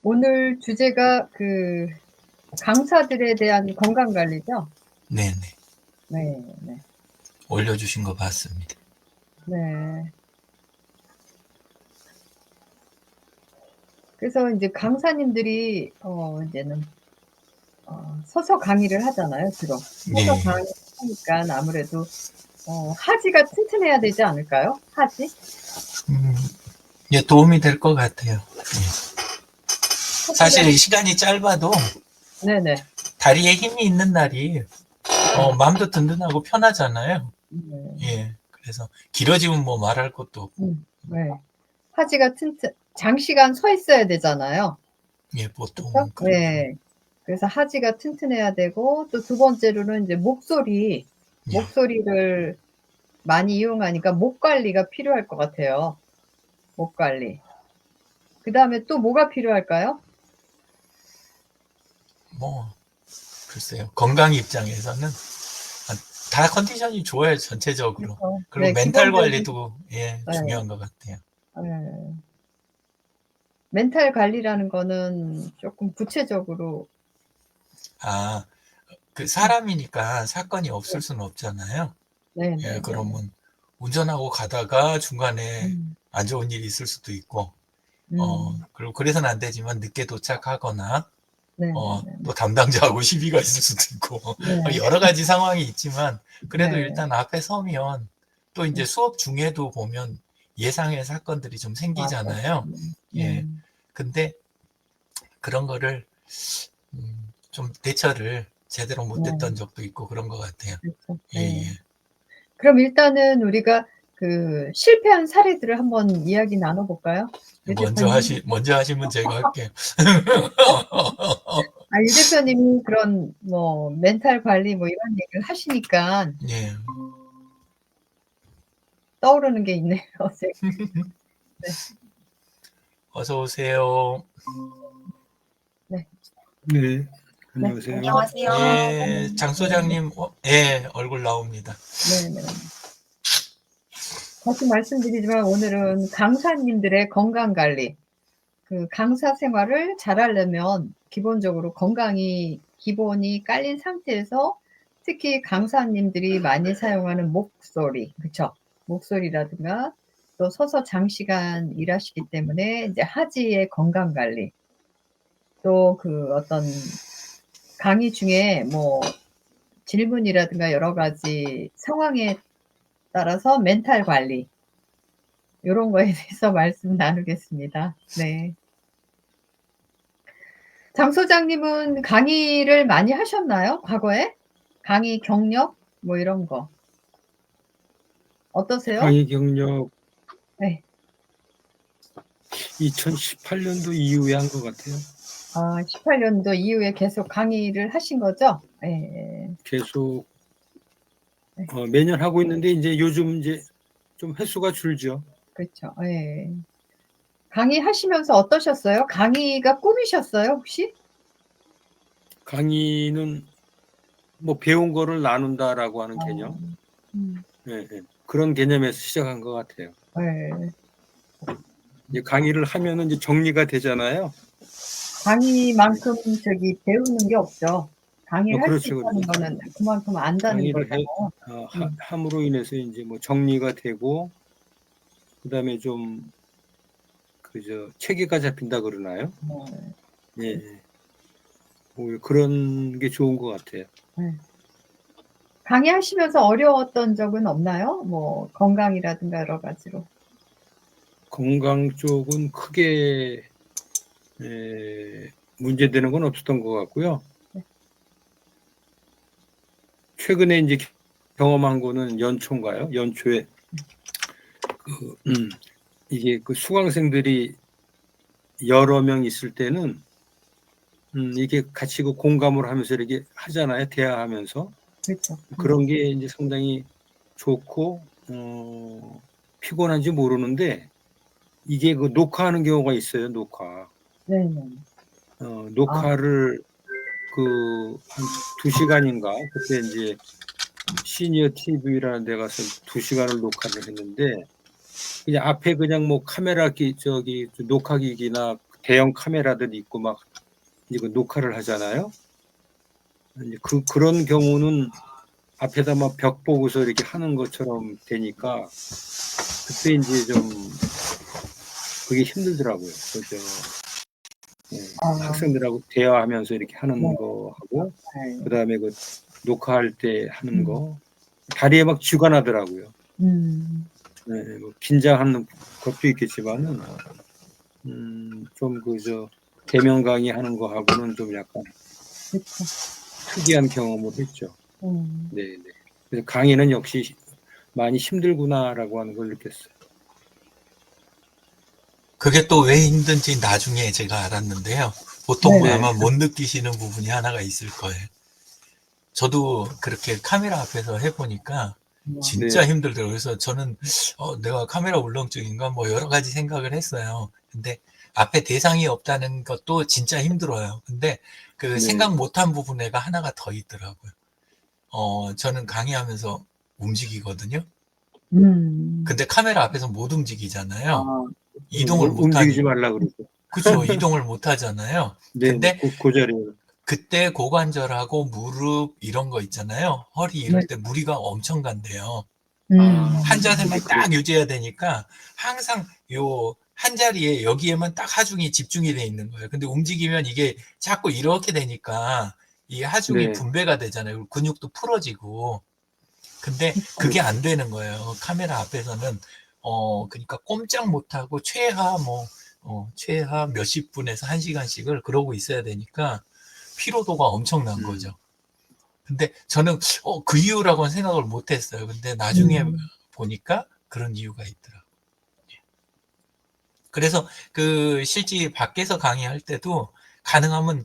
오늘 주제가 그 강사들에 대한 건강 관리죠? 네네. 네, 네. 올려주신 거 봤습니다. 네. 그래서 이제 강사님들이 이제는 서서 강의를 하잖아요, 주로. 서서 네. 강의를 하니까 아무래도 하지가 튼튼해야 되지 않을까요? 하지? 예, 도움이 될 것 같아요. 예. 하지가. 사실 시간이 짧아도 네네. 다리에 힘이 있는 날이 마음도 든든하고 편하잖아요. 네. 예. 그래서 길어지면 뭐 말할 것도 없고. 네. 하지가 장시간 서 있어야 되잖아요. 예, 그쵸? 보통 그렇죠. 네. 그래서 하지가 튼튼해야 되고 또 두 번째로는 이제 예. 목소리를 많이 이용하니까 목 관리가 필요할 것 같아요. 목 관리. 그다음에 또 뭐가 필요할까요? 뭐 글쎄요. 건강 입장에서는 다 컨디션이 좋아요, 전체적으로. 그래서 그리고 네, 멘탈 기본적인. 관리도 예, 네. 중요한 것 같아요. 예. 멘탈 관리라는 거는 쪼끔 구체적으로. 아, 그 음. 사람이니까 사건이 없을 네. 수는 없잖아요. 예, 네네네네. 그러면 운전하고 가다가 중간에 음. 안 좋은 일이 있을 수도 있고, 음. 그리고 그래서는 안 되지만 늦게 도착하거나, 네네네. 또 담당자하고 시비가 있을 수도 있고, 네. 여러 가지 상황이 있지만, 그래도 네. 일단 앞에 서면, 또 이제 네. 수업 중에도 보면 예상의 사건들이 좀 맞아요. 생기잖아요. 예. 네. 근데 그런 거를, 좀 대처를 제대로 네. 못했던 적도 있고 그런 것 같아요. 그렇죠. 예, 네. 예. 그럼 일단은 우리가 그 실패한 사례들을 한번 이야기 나눠 볼까요? 유 대표님. 먼저 하시면 제가 할게요. 유 대표님이 그런 뭐 멘탈 관리 뭐 이런 얘기를 하시니까 예. 떠오르는 게 있네요. 제가. 네. 어서 오세요. 네. 네, 네. 안녕하세요. 안녕하세요. 예, 장 네. 소장님, 예, 얼굴 나옵니다. 네네. 다시 말씀드리지만 오늘은 강사님들의 건강 관리, 그 강사 생활을 잘하려면 기본적으로 건강이 기본이 깔린 상태에서 특히 강사님들이 많이 사용하는 목소리, 그쵸? 목소리라든가 또 서서 장시간 일하시기 때문에 이제 하지의 건강 관리, 또 그 어떤 강의 중에 뭐 질문이라든가 여러 가지 상황에 따라서 멘탈 관리, 요런 거에 대해서 말씀 나누겠습니다. 네. 장 소장님은 강의를 많이 하셨나요? 과거에? 강의 경력 뭐 이런 거 어떠세요? 강의 경력 네. 2018년도 이후에 한 것 같아요. 18 년도 이후에 계속 강의를 하신 거죠? 예예. 계속 네. 매년 하고 있는데 이제 요즘 이제 좀 횟수가 줄죠. 그렇죠. 예. 강의하시면서 어떠셨어요? 강의가 꿈이셨어요, 혹시? 강의는 뭐 배운 거를 나눈다라고 하는 어. 개념, 음. 예, 예. 그런 개념에서 시작한 것 같아요. 예. 이제 강의를 하면은 이제 정리가 되잖아요. 강의만큼 저기 배우는 게 없죠. 강의를 할 수 그렇죠, 있다는 그렇죠. 거는 그만큼 안다는 강의를 거잖아요. 함으로 인해서 이제 뭐 정리가 되고, 그다음에 좀 그저 체계가 잡힌다 그러나요? 네. 예, 예. 뭐 그런 게 좋은 것 같아요. 네. 강의하시면서 어려웠던 적은 없나요? 뭐 건강이라든가 여러 가지로. 건강 쪽은 크게 문제되는 건 없었던 것 같고요. 네. 최근에 이제 경험한 거는 연초인가요? 연초에 이게 그 수강생들이 여러 명 있을 때는 이게 같이 그 공감을 하면서 이렇게 하잖아요. 대화하면서. 그렇죠. 그런 게 이제 상당히 좋고 피곤한지 모르는데 이게 그 녹화하는 경우가 있어요. 녹화. 네네. 아. 녹화를 그 한 2시간인가 그때 이제 시니어 TV라는 데 가서 2시간을 녹화를 했는데 그냥 앞에 그냥 뭐 카메라 저기 녹화기기나 대형 카메라들 있고 막 이거 녹화를 하잖아요. 이제 그런 경우는 앞에다 막 벽 보고서 이렇게 하는 것처럼 되니까 그때 이제 좀 그게 힘들더라고요. 그저 학생들하고 대화하면서 이렇게 하는 네. 거하고 네. 그다음에 그 녹화할 때 하는 음. 거 다리에 막 쥐가 나더라고요. 네, 뭐 긴장하는 것도 있겠지만은 좀 그저 대면 강의하는 거하고는 좀 약간 그쵸. 특이한 경험을 했죠. 음. 네, 네. 그래서 강의는 역시 많이 힘들구나라고 하는 걸 느꼈어요. 그게 또 왜 힘든지 나중에 제가 알았는데요. 보통 네. 아마 못 느끼시는 부분이 하나가 있을 거예요. 저도 그렇게 카메라 앞에서 해보니까 진짜 네. 힘들더라고요. 그래서 저는 내가 카메라 울렁증인가 뭐 여러 가지 생각을 했어요. 근데 앞에 대상이 없다는 것도 진짜 힘들어요. 근데 그 네. 생각 못한 부분에가 하나가 더 있더라고요. 저는 강의하면서 움직이거든요. 근데 카메라 앞에서 못 움직이잖아요. 아, 이동을 못 움직이지 하니. 말라 그러죠. 그죠. 이동을 못 하잖아요. 네, 근데 그 자리에. 그때 고관절하고 무릎 이런 거 있잖아요. 허리 이럴 네. 때 무리가 엄청 간대요. 음. 한 자세만 그래. 딱 유지해야 되니까 항상 요 한 자리에 여기에만 딱 하중이 집중이 돼 있는 거예요. 근데 움직이면 이게 자꾸 이렇게 되니까 이 하중이 네. 분배가 되잖아요. 근육도 풀어지고. 근데 그게 안 되는 거예요. 카메라 앞에서는 그러니까 꼼짝 못 하고 최하 몇십 분에서 한 시간씩을 그러고 있어야 되니까 피로도가 엄청난 거죠. 근데 저는 그 이유라고는 생각을 못 했어요. 근데 나중에 보니까 그런 이유가 있더라고요. 그래서 그 실제 밖에서 강의할 때도 가능하면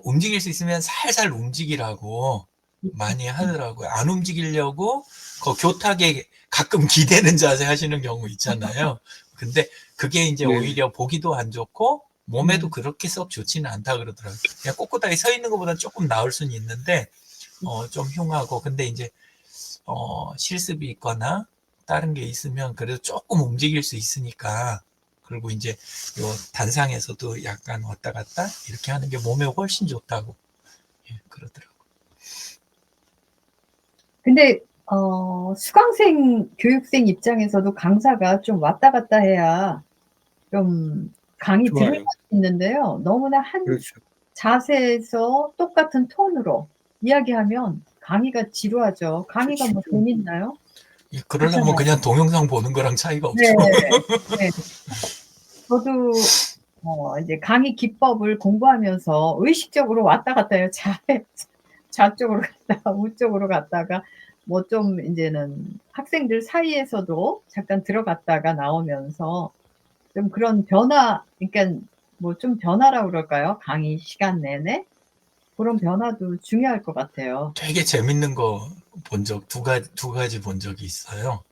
움직일 수 있으면 살살 움직이라고 많이 하더라고요. 안 움직이려고 그 교탁에 가끔 기대는 자세 하시는 경우 있잖아요. 근데 그게 이제 네. 오히려 보기도 안 좋고 몸에도 그렇게 썩 좋지는 않다 그러더라고요. 그냥 꼿꼿하게 서 있는 것보다 조금 나을 수는 있는데 좀 흉하고 근데 이제 실습이 있거나 다른 게 있으면 그래도 조금 움직일 수 있으니까 그리고 이제 요 단상에서도 약간 왔다 갔다 이렇게 하는 게 몸에 훨씬 좋다고 그러더라고요. 근데 수강생, 교육생 입장에서도 강사가 좀 왔다 갔다 해야 좀 강의 들을 좋아요. 수 있는데요. 너무나 한 그렇죠. 자세에서 똑같은 톤으로 이야기하면 강의가 지루하죠. 강의가 뭐 돈 있나요? 그러려면 그렇잖아요. 그냥 동영상 보는 거랑 차이가 네. 없죠. 네. 저도 이제 강의 기법을 공부하면서 의식적으로 왔다 갔다 해요. 좌쪽으로 갔다가 우쪽으로 갔다가 뭐 좀 인제는 학생들 사이에서도 잠깐 들어갔다가 나오면서 좀 그런 변화, 그러니깐 뭐 좀 변화라고 그럴까요? 강의 시간 내내? 고런 변화도 중요할 것 같아요. 되게 재밌는 거 본 적 두 가지 본 적이 있어요.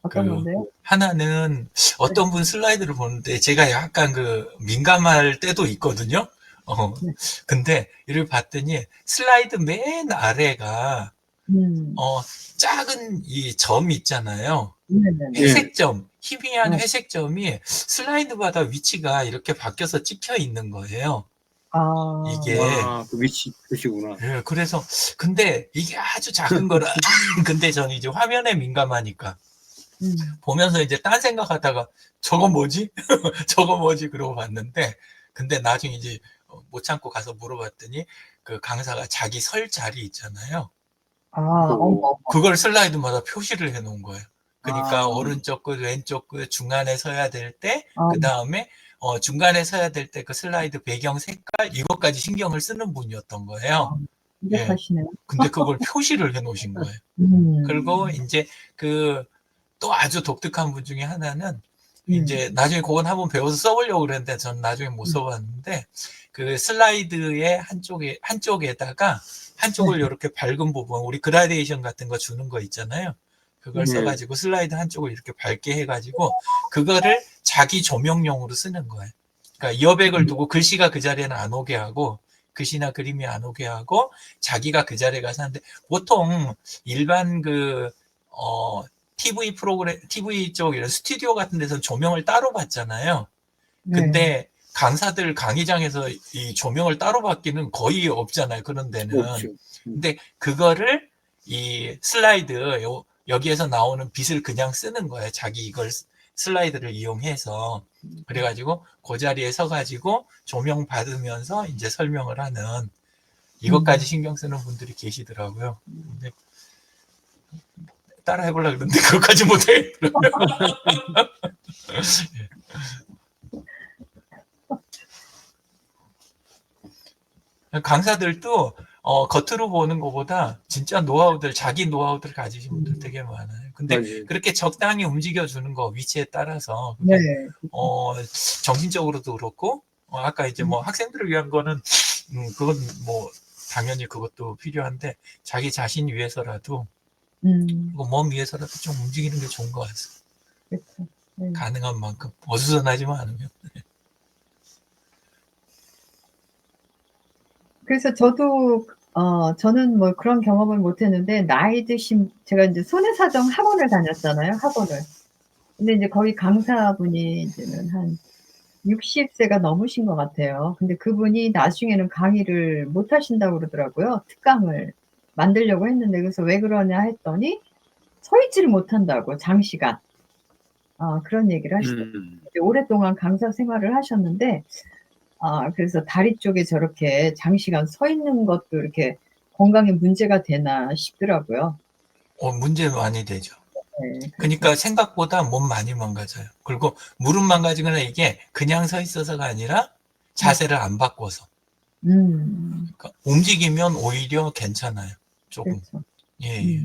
어떤 그 건데요? 하나는 네. 어떤 분 슬라이드를 보는데 제가 약간 그 민감할 때도 있거든요. 네. 근데 이를 봤더니 슬라이드 맨 아래가 음. 작은 이 점 있잖아요. 네네네. 회색점, 희미한 네. 회색점이 슬라이드마다 위치가 이렇게 바뀌어서 찍혀 있는 거예요. 아. 이게 그 위치 표시구나. 예, 그래서 근데 이게 아주 작은 거라 근데 저는 이제 화면에 민감하니까 보면서 이제 딴 생각하다가 저거 뭐지? 저거 뭐지? 그러고 봤는데 근데 나중에 이제 못 참고 가서 물어봤더니 그 강사가 자기 설 자리 있잖아요. 아, 어머. 그걸 슬라이드마다 표시를 해 놓은 거예요. 그러니까 아. 오른쪽 끝, 왼쪽 끝, 중간에 서야 될 때, 아. 그다음에 중간에 서야 될 때 그 슬라이드 배경 색깔 이것까지 신경을 쓰는 분이었던 아. 거예요. 예. 완벽하시네요. 근데 그걸 표시를 해 놓으신 거예요. 그리고 인제 그 또 아주 독특한 분 중에 하나는 인제 나중에 그건 한번 배워서 써 보려고 그랬는데 저는 나중에 못 써 봤는데 그 슬라이드의 한쪽에다가 한쪽을 요렇게 밝은 부분 우리 그라데이션 같은 거 주는 거 있잖아요. 그걸 써 네. 가지고 슬라이드 한쪽을 이렇게 밝게 해 가지고 그거를 자기 조명용으로 쓰는 거예요. 그러니까 여백을 두고 글씨가 그 자리에는 안 오게 하고 글씨나 그림이 안 오게 하고 자기가 그 자리에 가서 하는데 보통 일반 TV 프로그램, TV 쪽 이런 스튜디오 같은 데서 조명을 따로 받잖아요. 네. 근데 강사들 강의장에서 이 조명을 따로 받기는 거의 없잖아요. 그런 데는. 없죠. 근데 그거를 이 슬라이드 여기에서 나오는 빛을 그냥 쓰는 거예요. 자기 이걸 슬라이드를 이용해서. 그래가지고 그 자리에 서가지고 조명 받으면서 이제 설명을 하는 이것까지 신경 쓰는 분들이 계시더라고요. 근데 따라 해보려고 그러는데 그것까지 못해. 강사들도 겉으로 보는 것보다 진짜 노하우들, 자기 노하우들 가지신 분들 되게 많아요. 근데 맞아요. 그렇게 적당히 움직여주는 거, 위치에 따라서. 네. 정신적으로도 그렇고, 아까 이제 뭐 학생들을 위한 거는, 그건 뭐, 당연히 그것도 필요한데, 자기 자신 위해서라도, 몸 위해서라도 좀 움직이는 게 좋은 것 같습니다. 그렇죠. 네. 가능한 만큼. 어수선하지만 않으면. 그래서 저는 뭐 그런 경험을 못 했는데, 나이 드신, 제가 이제 손해사정 학원을 다녔잖아요, 학원을. 근데 이제 거기 강사분이 이제는 한 60세가 넘으신 것 같아요. 근데 그분이 나중에는 강의를 못 하신다고 그러더라고요. 특강을 만들려고 했는데, 그래서 왜 그러냐 했더니, 서 있지를 못한다고, 장시간. 그런 얘기를 하시더라고요. 오랫동안 강사 생활을 하셨는데, 그래서 다리 쪽에 저렇게 장시간 서 있는 것도 이렇게 건강에 문제가 되나 싶더라고요. 문제 많이 되죠. 네. 그러니까 생각보다 몸 많이 망가져요. 그리고 무릎 망가지거나 이게 그냥 서 있어서가 아니라 자세를 안 바꿔서. 그러니까 움직이면 오히려 괜찮아요. 조금. 그렇죠. 예.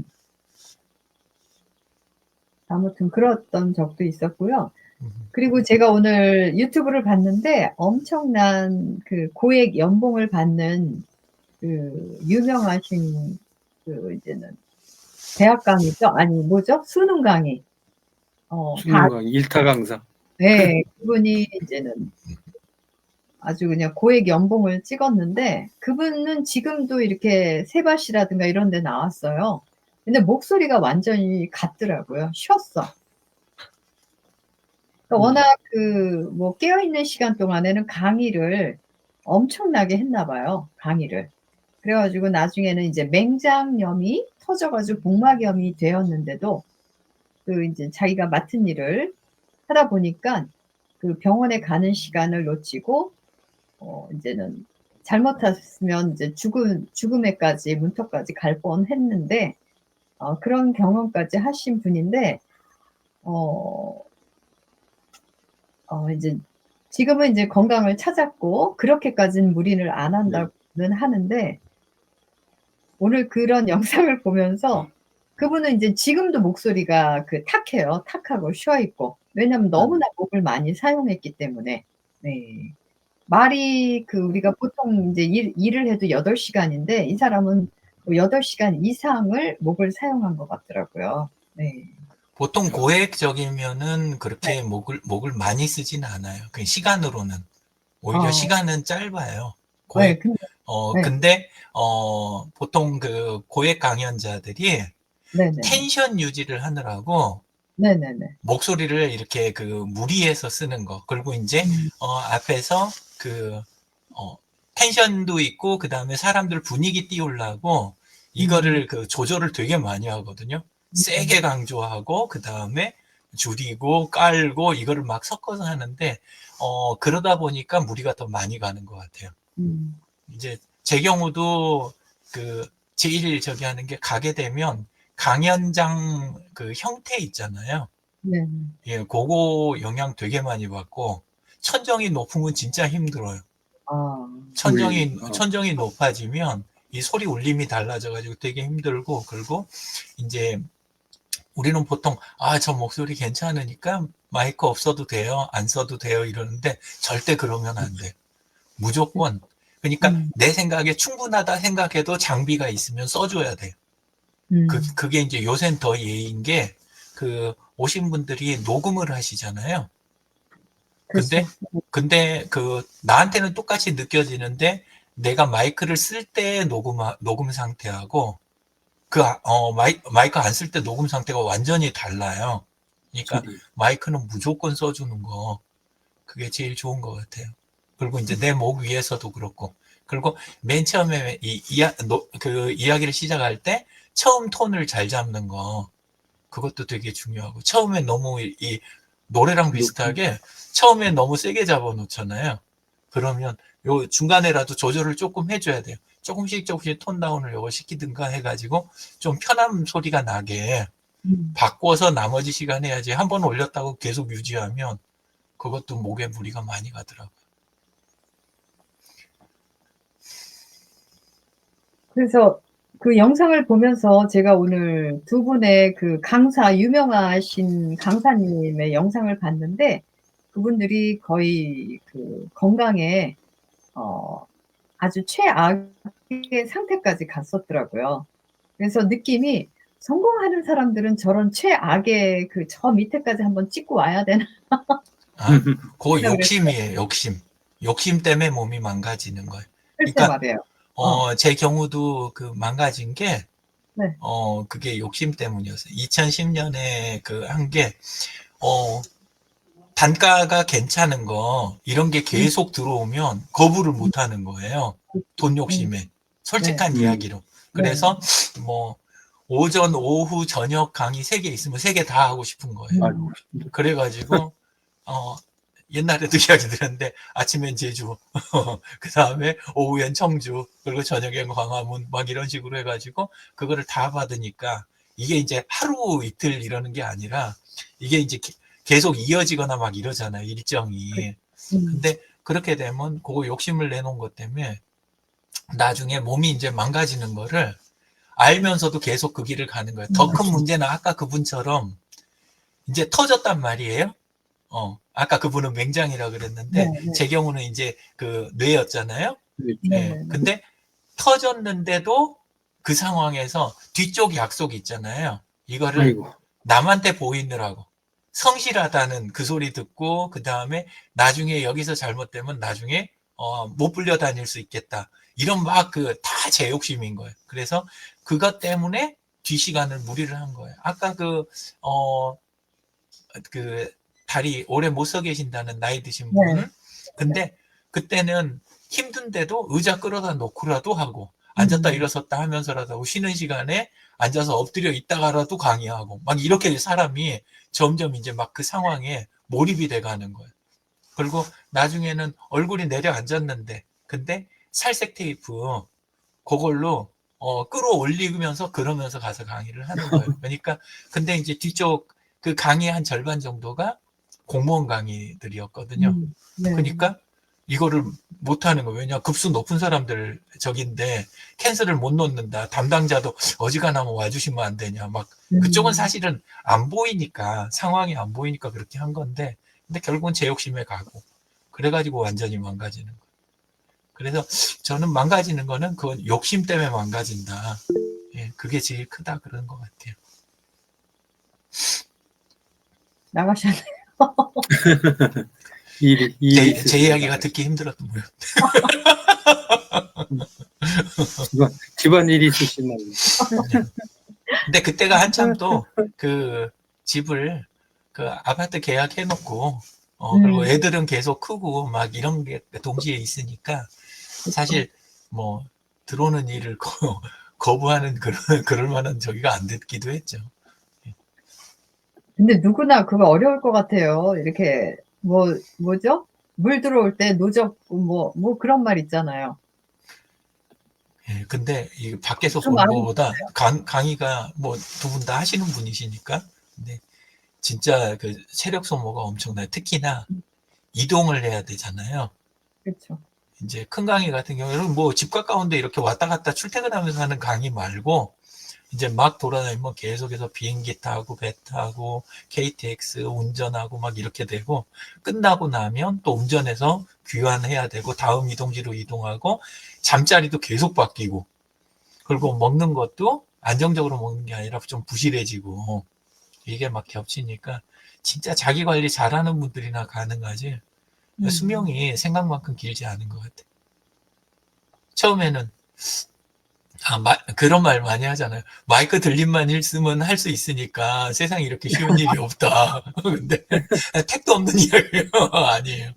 아무튼 그랬던 적도 있었고요. 그리고 제가 오늘 유튜브를 봤는데 엄청난 그 고액 연봉을 받는 그 유명하신 그 이제는 대학 강의죠? 아니 뭐죠? 수능 강의. 수능 강의, 일타 강사. 네, 그분이 이제는 아주 그냥 고액 연봉을 찍었는데, 그분은 지금도 이렇게 세바시라든가 이런 데 나왔어요. 근데 목소리가 완전히 같더라고요. 쉬었어. 그러니까 워낙 뭐 깨어있는 시간 동안에는 강의를 엄청나게 했나 봐요. 강의를. 그래가지고 나중에는 이제 맹장염이 터져가지고 복막염이 되었는데도 그 이제 자기가 맡은 일을 하다 보니까 그 병원에 가는 시간을 놓치고 이제는 잘못했으면 이제 죽음에까지 문턱까지 갈 뻔했는데, 그런 경험까지 하신 분인데, 이제 지금은 이제 건강을 찾았고 그렇게까지는 무리를 안 한다고는 하는데, 오늘 그런 영상을 보면서 그분은 이제 지금도 목소리가 그 탁해요. 탁하고 쉬어 있고. 왜냐면 너무나 목을 많이 사용했기 때문에. 네. 말이 우리가 보통 이제 일을 해도 8시간인데 이 사람은 8시간 이상을 목을 사용한 것 같더라고요. 네. 보통 고액적이면은 그렇게 목을 많이 쓰진 않아요. 그 시간으로는. 오히려 시간은 짧아요. 네, 근데 보통 그 고액 강연자들이 텐션 유지를 하느라고 네네네. 목소리를 이렇게 그 무리해서 쓰는 거. 그리고 이제 앞에서 텐션도 있고 그 다음에 사람들 분위기 띄우려고 이거를 그 조절을 되게 많이 하거든요. 세게 강조하고 그 다음에 줄이고 깔고 이거를 막 섞어서 하는데 그러다 보니까 무리가 더 많이 가는 것 같아요. 이제 제 경우도 제일 하는 게 가게 되면 강연장 그 형태 있잖아요. 네. 예, 그거 영향 되게 많이 받고 천정이 높으면 진짜 힘들어요. 천정이 높아지면 이 소리 울림이 달라져가지고 되게 힘들고, 그리고 이제 우리는 보통 저 목소리 괜찮으니까 마이크 없어도 돼요, 안 써도 돼요 이러는데 절대 그러면 안 돼. 무조건. 그러니까 내 생각에 충분하다 생각해도 장비가 있으면 써줘야 돼요. 그게 이제 요새는 더 예의인 게 오신 분들이 녹음을 하시잖아요. 근데 나한테는 똑같이 느껴지는데 내가 마이크를 쓸 때 녹음 상태하고 마이크 안 쓸 때 녹음 상태가 완전히 달라요. 그러니까 마이크는 무조건 써주는 거, 그게 제일 좋은 것 같아요. 그리고 이제 내 목 위에서도 그렇고. 그리고 맨 처음에 그 이야기를 시작할 때 처음 톤을 잘 잡는 거, 그것도 되게 중요하고. 처음에 너무 이 노래랑 비슷하게 처음에 너무 세게 잡아 놓잖아요. 그러면 요 중간에라도 조절을 조금 해줘야 돼요. 조금씩 톤 다운을 요거 시키든가 해가지고 좀 편한 소리가 나게 바꿔서 나머지 시간 해야지. 한 번 올렸다고 계속 유지하면 그것도 목에 무리가 많이 가더라고요. 그래서 그 영상을 보면서 제가 오늘 두 분의 그 강사, 유명하신 강사님의 영상을 봤는데, 그분들이 거의 그 건강에 아주 최악의 상태까지 갔었더라고요. 그래서 느낌이, 성공하는 사람들은 저런 최악의 그 저 밑에까지 한번 찍고 와야 되나? 그거 욕심이에요, 욕심. 욕심 때문에 몸이 망가지는 거예요. 글쎄 그러니까 말이에요. 제 경우도 그 망가진 게, 네. 그게 욕심 때문이었어요. 2010년에 그 한 게, 단가가 괜찮은 거, 이런 게 계속 들어오면 거부를 못 하는 거예요. 돈 욕심에. 솔직한 이야기로. 그래서 뭐, 오전, 오후, 저녁 강의 3개 있으면 3개 다 하고 싶은 거예요. 그래가지고, 옛날에도 이야기 드렸는데, 아침엔 제주, 그 다음에 오후엔 청주, 그리고 저녁엔 광화문, 막 이런 식으로 해가지고, 그거를 다 받으니까, 이게 이제 하루 이틀 이러는 게 아니라, 이게 이제 계속 이어지거나 막 이러잖아요, 일정이. 근데 그렇게 되면, 그거 욕심을 내놓은 것 때문에, 나중에 몸이 이제 망가지는 거를 알면서도 계속 그 길을 가는 거예요. 더 큰 문제는 아까 그분처럼, 이제 터졌단 말이에요. 아까 그분은 맹장이라 그랬는데, 제 경우는 이제 그 뇌였잖아요. 근데 터졌는데도 그 상황에서 뒤쪽 약속이 있잖아요. 이거를 남한테 보이느라고. 성실하다는 그 소리 듣고, 그 다음에 나중에 여기서 잘못되면 나중에, 못 불려다닐 수 있겠다. 이런 막 다 제 욕심인 거예요. 그래서 그것 때문에 뒷시간을 무리를 한 거예요. 아까 다리 오래 못 서 계신다는 나이 드신 분. 근데 그때는 힘든데도 의자 끌어다 놓고라도 하고, 앉았다 일어섰다 하면서라도 하고, 쉬는 시간에 앉아서 엎드려 있다가라도 강의하고, 막 이렇게 사람이 점점 이제 막 그 상황에 몰입이 돼 가는 거예요. 그리고 나중에는 얼굴이 내려앉았는데, 근데 살색 테이프, 그걸로 끌어올리면서 그러면서 가서 강의를 하는 거예요. 그러니까, 근데 이제 뒤쪽 그 강의 한 절반 정도가 공무원 강의들이었거든요. 그러니까 이거를 못하는 거예요. 왜냐, 급수 높은 사람들 저긴데 캔슬을 못 놓는다. 담당자도 어지간하면 와주시면 안 되냐. 막 그쪽은 사실은 안 보이니까, 상황이 안 보이니까 그렇게 한 건데, 근데 결국은 제 욕심에 가고, 그래가지고 완전히 망가지는 거예요. 그래서 저는 망가지는 거는 그건 욕심 때문에 망가진다. 예, 그게 제일 크다 그런 것 같아요. 나가셨네요. 제 이야기가 듣기 힘들었던 거예요. 집안일이 있으시면. 근데 그때가 한참 또 그 집을 그 아파트 계약해놓고, 그리고 애들은 계속 크고 막 이런 게 동시에 있으니까, 사실 뭐 들어오는 일을 거부하는 그럴 만한 저기가 안 됐기도 했죠. 근데 누구나 그거 어려울 것 같아요. 이렇게 뭐죠? 물 들어올 때 누적 뭐 그런 말 있잖아요. 예, 근데 이 밖에서 보는 것보다 강의가 뭐 두 분 다 하시는 분이시니까, 근데 진짜 그 체력 소모가 엄청나요. 특히나 이동을 해야 되잖아요. 그렇죠. 이제 큰 강의 같은 경우에는 뭐 집 가까운데 이렇게 왔다 갔다 출퇴근하면서 하는 강의 말고, 이제 막 돌아다니면 계속해서 비행기 타고 배 타고 KTX 운전하고 막 이렇게 되고, 끝나고 나면 또 운전해서 귀환해야 되고, 다음 이동지로 이동하고, 잠자리도 계속 바뀌고, 그리고 먹는 것도 안정적으로 먹는 게 아니라 좀 부실해지고, 이게 막 겹치니까 진짜 자기 관리 잘하는 분들이나 가능하지, 수명이 생각만큼 길지 않은 것 같아요. 처음에는 그런 말 많이 하잖아요. 마이크 들림만 있으면 할 수 있으니까 세상에 이렇게 쉬운 일이 없다. 근데 택도 없는 이야기예요. 아니에요.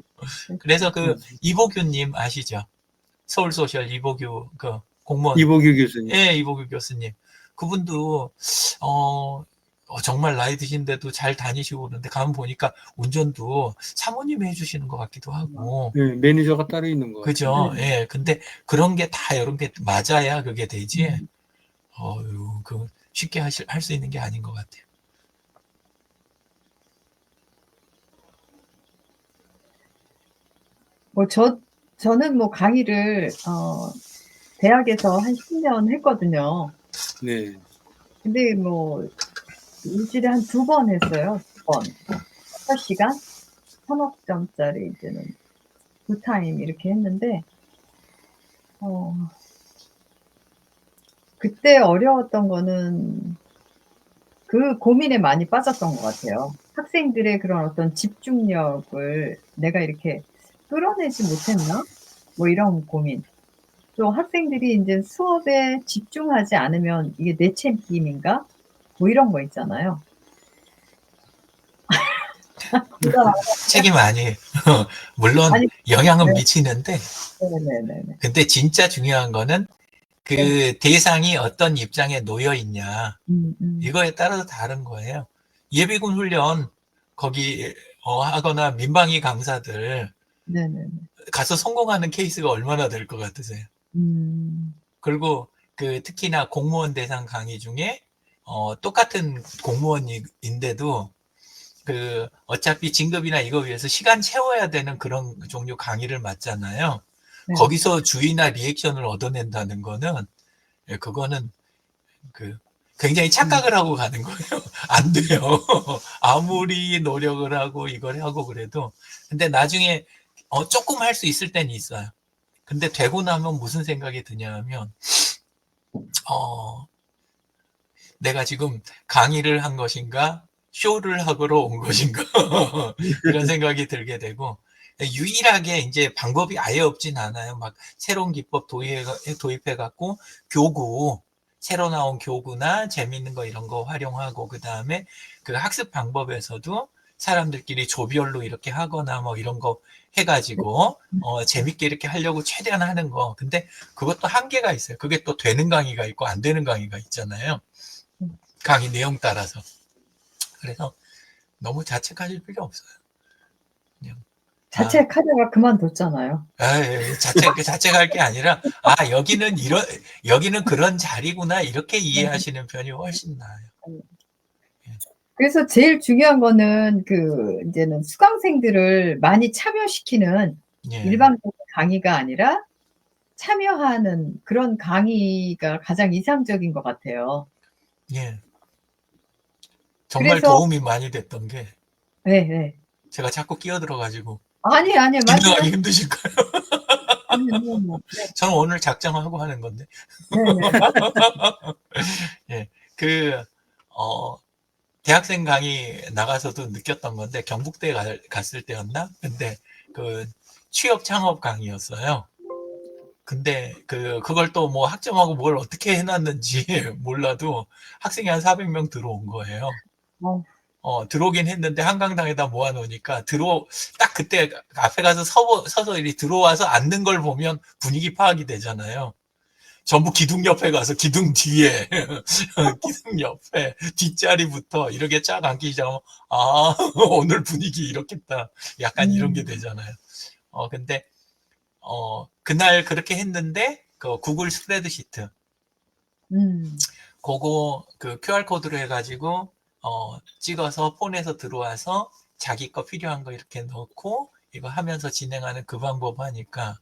그래서 그 이보규님 아시죠? 서울소셜 이보규 그 공무원. 이보규 교수님. 예, 이보규 교수님. 그분도 정말 나이 드신데도 잘 다니시고 그러는데 가면 보니까 운전도 사모님이 해주시는 것 같기도 하고. 네, 매니저가 따로 있는 거. 그죠? 네. 예. 근데 그런 게 다 이런 게 맞아야 그게 되지. 그 쉽게 할 수 있는 게 아닌 것 같아요. 뭐 저는 뭐 강의를 대학에서 한 10년 했거든요. 네. 근데 뭐 일주일에 한 2번 했어요. 2번. 6시간 3억점짜리 이제는 풀타임 이렇게 했는데 그때 어려웠던 거는 그 고민에 많이 빠졌던 것 같아요. 학생들의 그런 어떤 집중력을 내가 이렇게 끌어내지 못했나? 뭐 이런 고민. 또 학생들이 이제 수업에 집중하지 않으면 이게 내 책임인가? 뭐 이런 거 있잖아요. 책임 아니에요. 물론 아니, 영향은 네. 미치는데, 네네네. 근데 진짜 중요한 거는 그 대상이 어떤 입장에 놓여 있냐. 이거에 따라서 다른 거예요. 예비군 훈련 거기 하거나 민방위 강사들 네네네. 가서 성공하는 케이스가 얼마나 될 것 같으세요? 그리고 그 특히나 공무원 대상 강의 중에 똑같은 공무원인데도 그 어차피 진급이나 이거 위해서 시간 채워야 되는 그런 종류 강의를 맡잖아요. 네. 거기서 주의나 리액션을 얻어낸다는 거는 그거는 그 굉장히 착각을 하고 가는 거예요. 안 돼요. 아무리 노력을 하고 이걸 하고 그래도. 근데 나중에 조금 할 수 있을 때는 있어요. 근데 되고 나면 무슨 생각이 드냐면 내가 지금 강의를 한 것인가 쇼를 하러 온 것인가 이런 생각이 들게 되고 유일하게 이제 방법이 아예 없진 않아요. 막 새로운 기법 도입해 갖고 교구 새로 나온 교구나 재밌는 거 이런 거 활용하고 그 다음에 그 학습 방법에서도 사람들끼리 조별로 이렇게 하거나 뭐 이런 거 해가지고 재밌게 이렇게 하려고 최대한 하는 거. 근데 그것도 한계가 있어요. 그게 또 되는 강의가 있고 안 되는 강의가 있잖아요. 강의 내용 따라서. 그래서 너무 자책하실 필요 없어요. 그냥 자책하다가 그만뒀잖아요. 자책할 게 아니라 여기는 그런 자리구나 이렇게 이해하시는 편이 훨씬 나아요. 그래서 제일 중요한 거는 이제는 수강생들을 많이 참여시키는 예. 일반적인 강의가 아니라 참여하는 그런 강의가 가장 이상적인 것 같아요. 예. 정말 그래서 도움이 많이 됐던 게 네. 제가 자꾸 끼어들어가지고 아니에요. 진행하기 힘드실까요? 아니요. 저는 오늘 작정하고 하는 건데. 네네. 예. 대학생 강의 나가서도 느꼈던 건데 경북대 갔을 때였나? 근데 그 취업 창업 강의였어요. 근데 그걸 또 뭐 학점하고 뭘 어떻게 해놨는지 몰라도 학생이 한 400명 들어온 거예요. 들어오긴 했는데 한강당에다 모아놓으니까 딱 그때 앞에 가서 서서 이리 들어와서 앉는 걸 보면 분위기 파악이 되잖아요. 전부 기둥 옆에 가서 기둥 뒤에 기둥 옆에 뒷자리부터 이렇게 쫙 앉기 시작하면 오늘 분위기 이렇겠다 약간 이런 게 되잖아요. 근데 그날 그렇게 했는데 그 구글 스프레드시트 그거 그 QR코드로 해가지고 찍어서 폰에서 들어와서 자기 거 필요한 거 이렇게 넣고 이거 하면서 진행하는 그 방법 하니까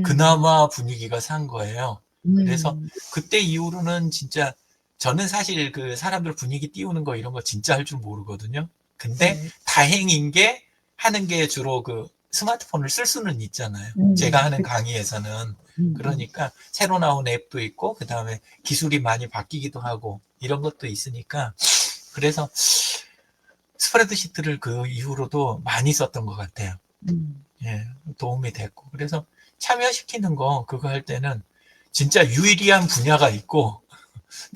그나마 분위기가 산 거예요. 그래서 그때 이후로는 진짜 저는 사실 그 사람들 분위기 띄우는 거 이런 거 진짜 할 줄 모르거든요. 근데 다행인 게 하는 게 주로 그 스마트폰을 쓸 수는 있잖아요. 제가 하는 강의에서는. 그러니까 새로 나온 앱도 있고 그 다음에 기술이 많이 바뀌기도 하고 이런 것도 있으니까 그래서 스프레드시트를 그 이후로도 많이 썼던 것 같아요. 예, 도움이 됐고 그래서 참여시키는 거 그거 할 때는 진짜 유일한 분야가 있고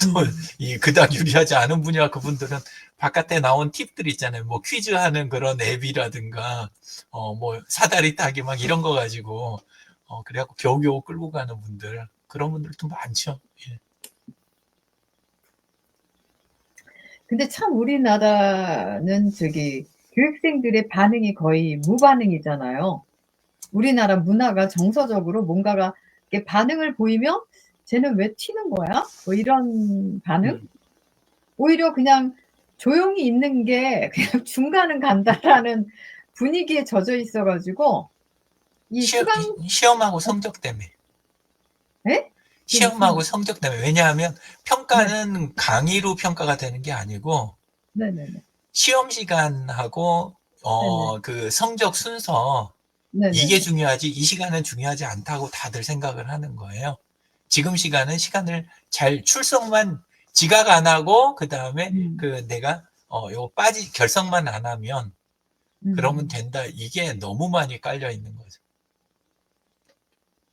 또 이 그닥 유리하지 않은 분야 그분들은 바깥에 나온 팁들 있잖아요. 뭐 퀴즈 하는 그런 앱이라든가 뭐 사다리 타기 막 이런 거 가지고 그래갖고 겨우겨우 끌고 가는 분들 그런 분들도 많죠. 예. 근데 참 우리나라는 저기 교육생들의 반응이 거의 무반응이잖아요. 우리나라 문화가 정서적으로 뭔가가 이렇게 반응을 보이면 쟤는 왜 튀는 거야? 뭐 이런 반응? 오히려 그냥 조용히 있는 게 그냥 중간은 간다라는 분위기에 젖어 있어가지고 이 수강 시험하고 성적 때문에. 예? 시험하고 성적 때문에. 왜냐하면 평가는 강의로 평가가 되는 게 아니고 네네네. 시험 시간하고 그 성적 순서 네네. 이게 중요하지 이 시간은 중요하지 않다고 다들 생각을 하는 거예요. 지금 시간은 시간을 잘 출석만 지각 안 하고 그 다음에 그 내가 요거 결석만 안 하면 그러면 된다. 이게 너무 많이 깔려 있는 거죠.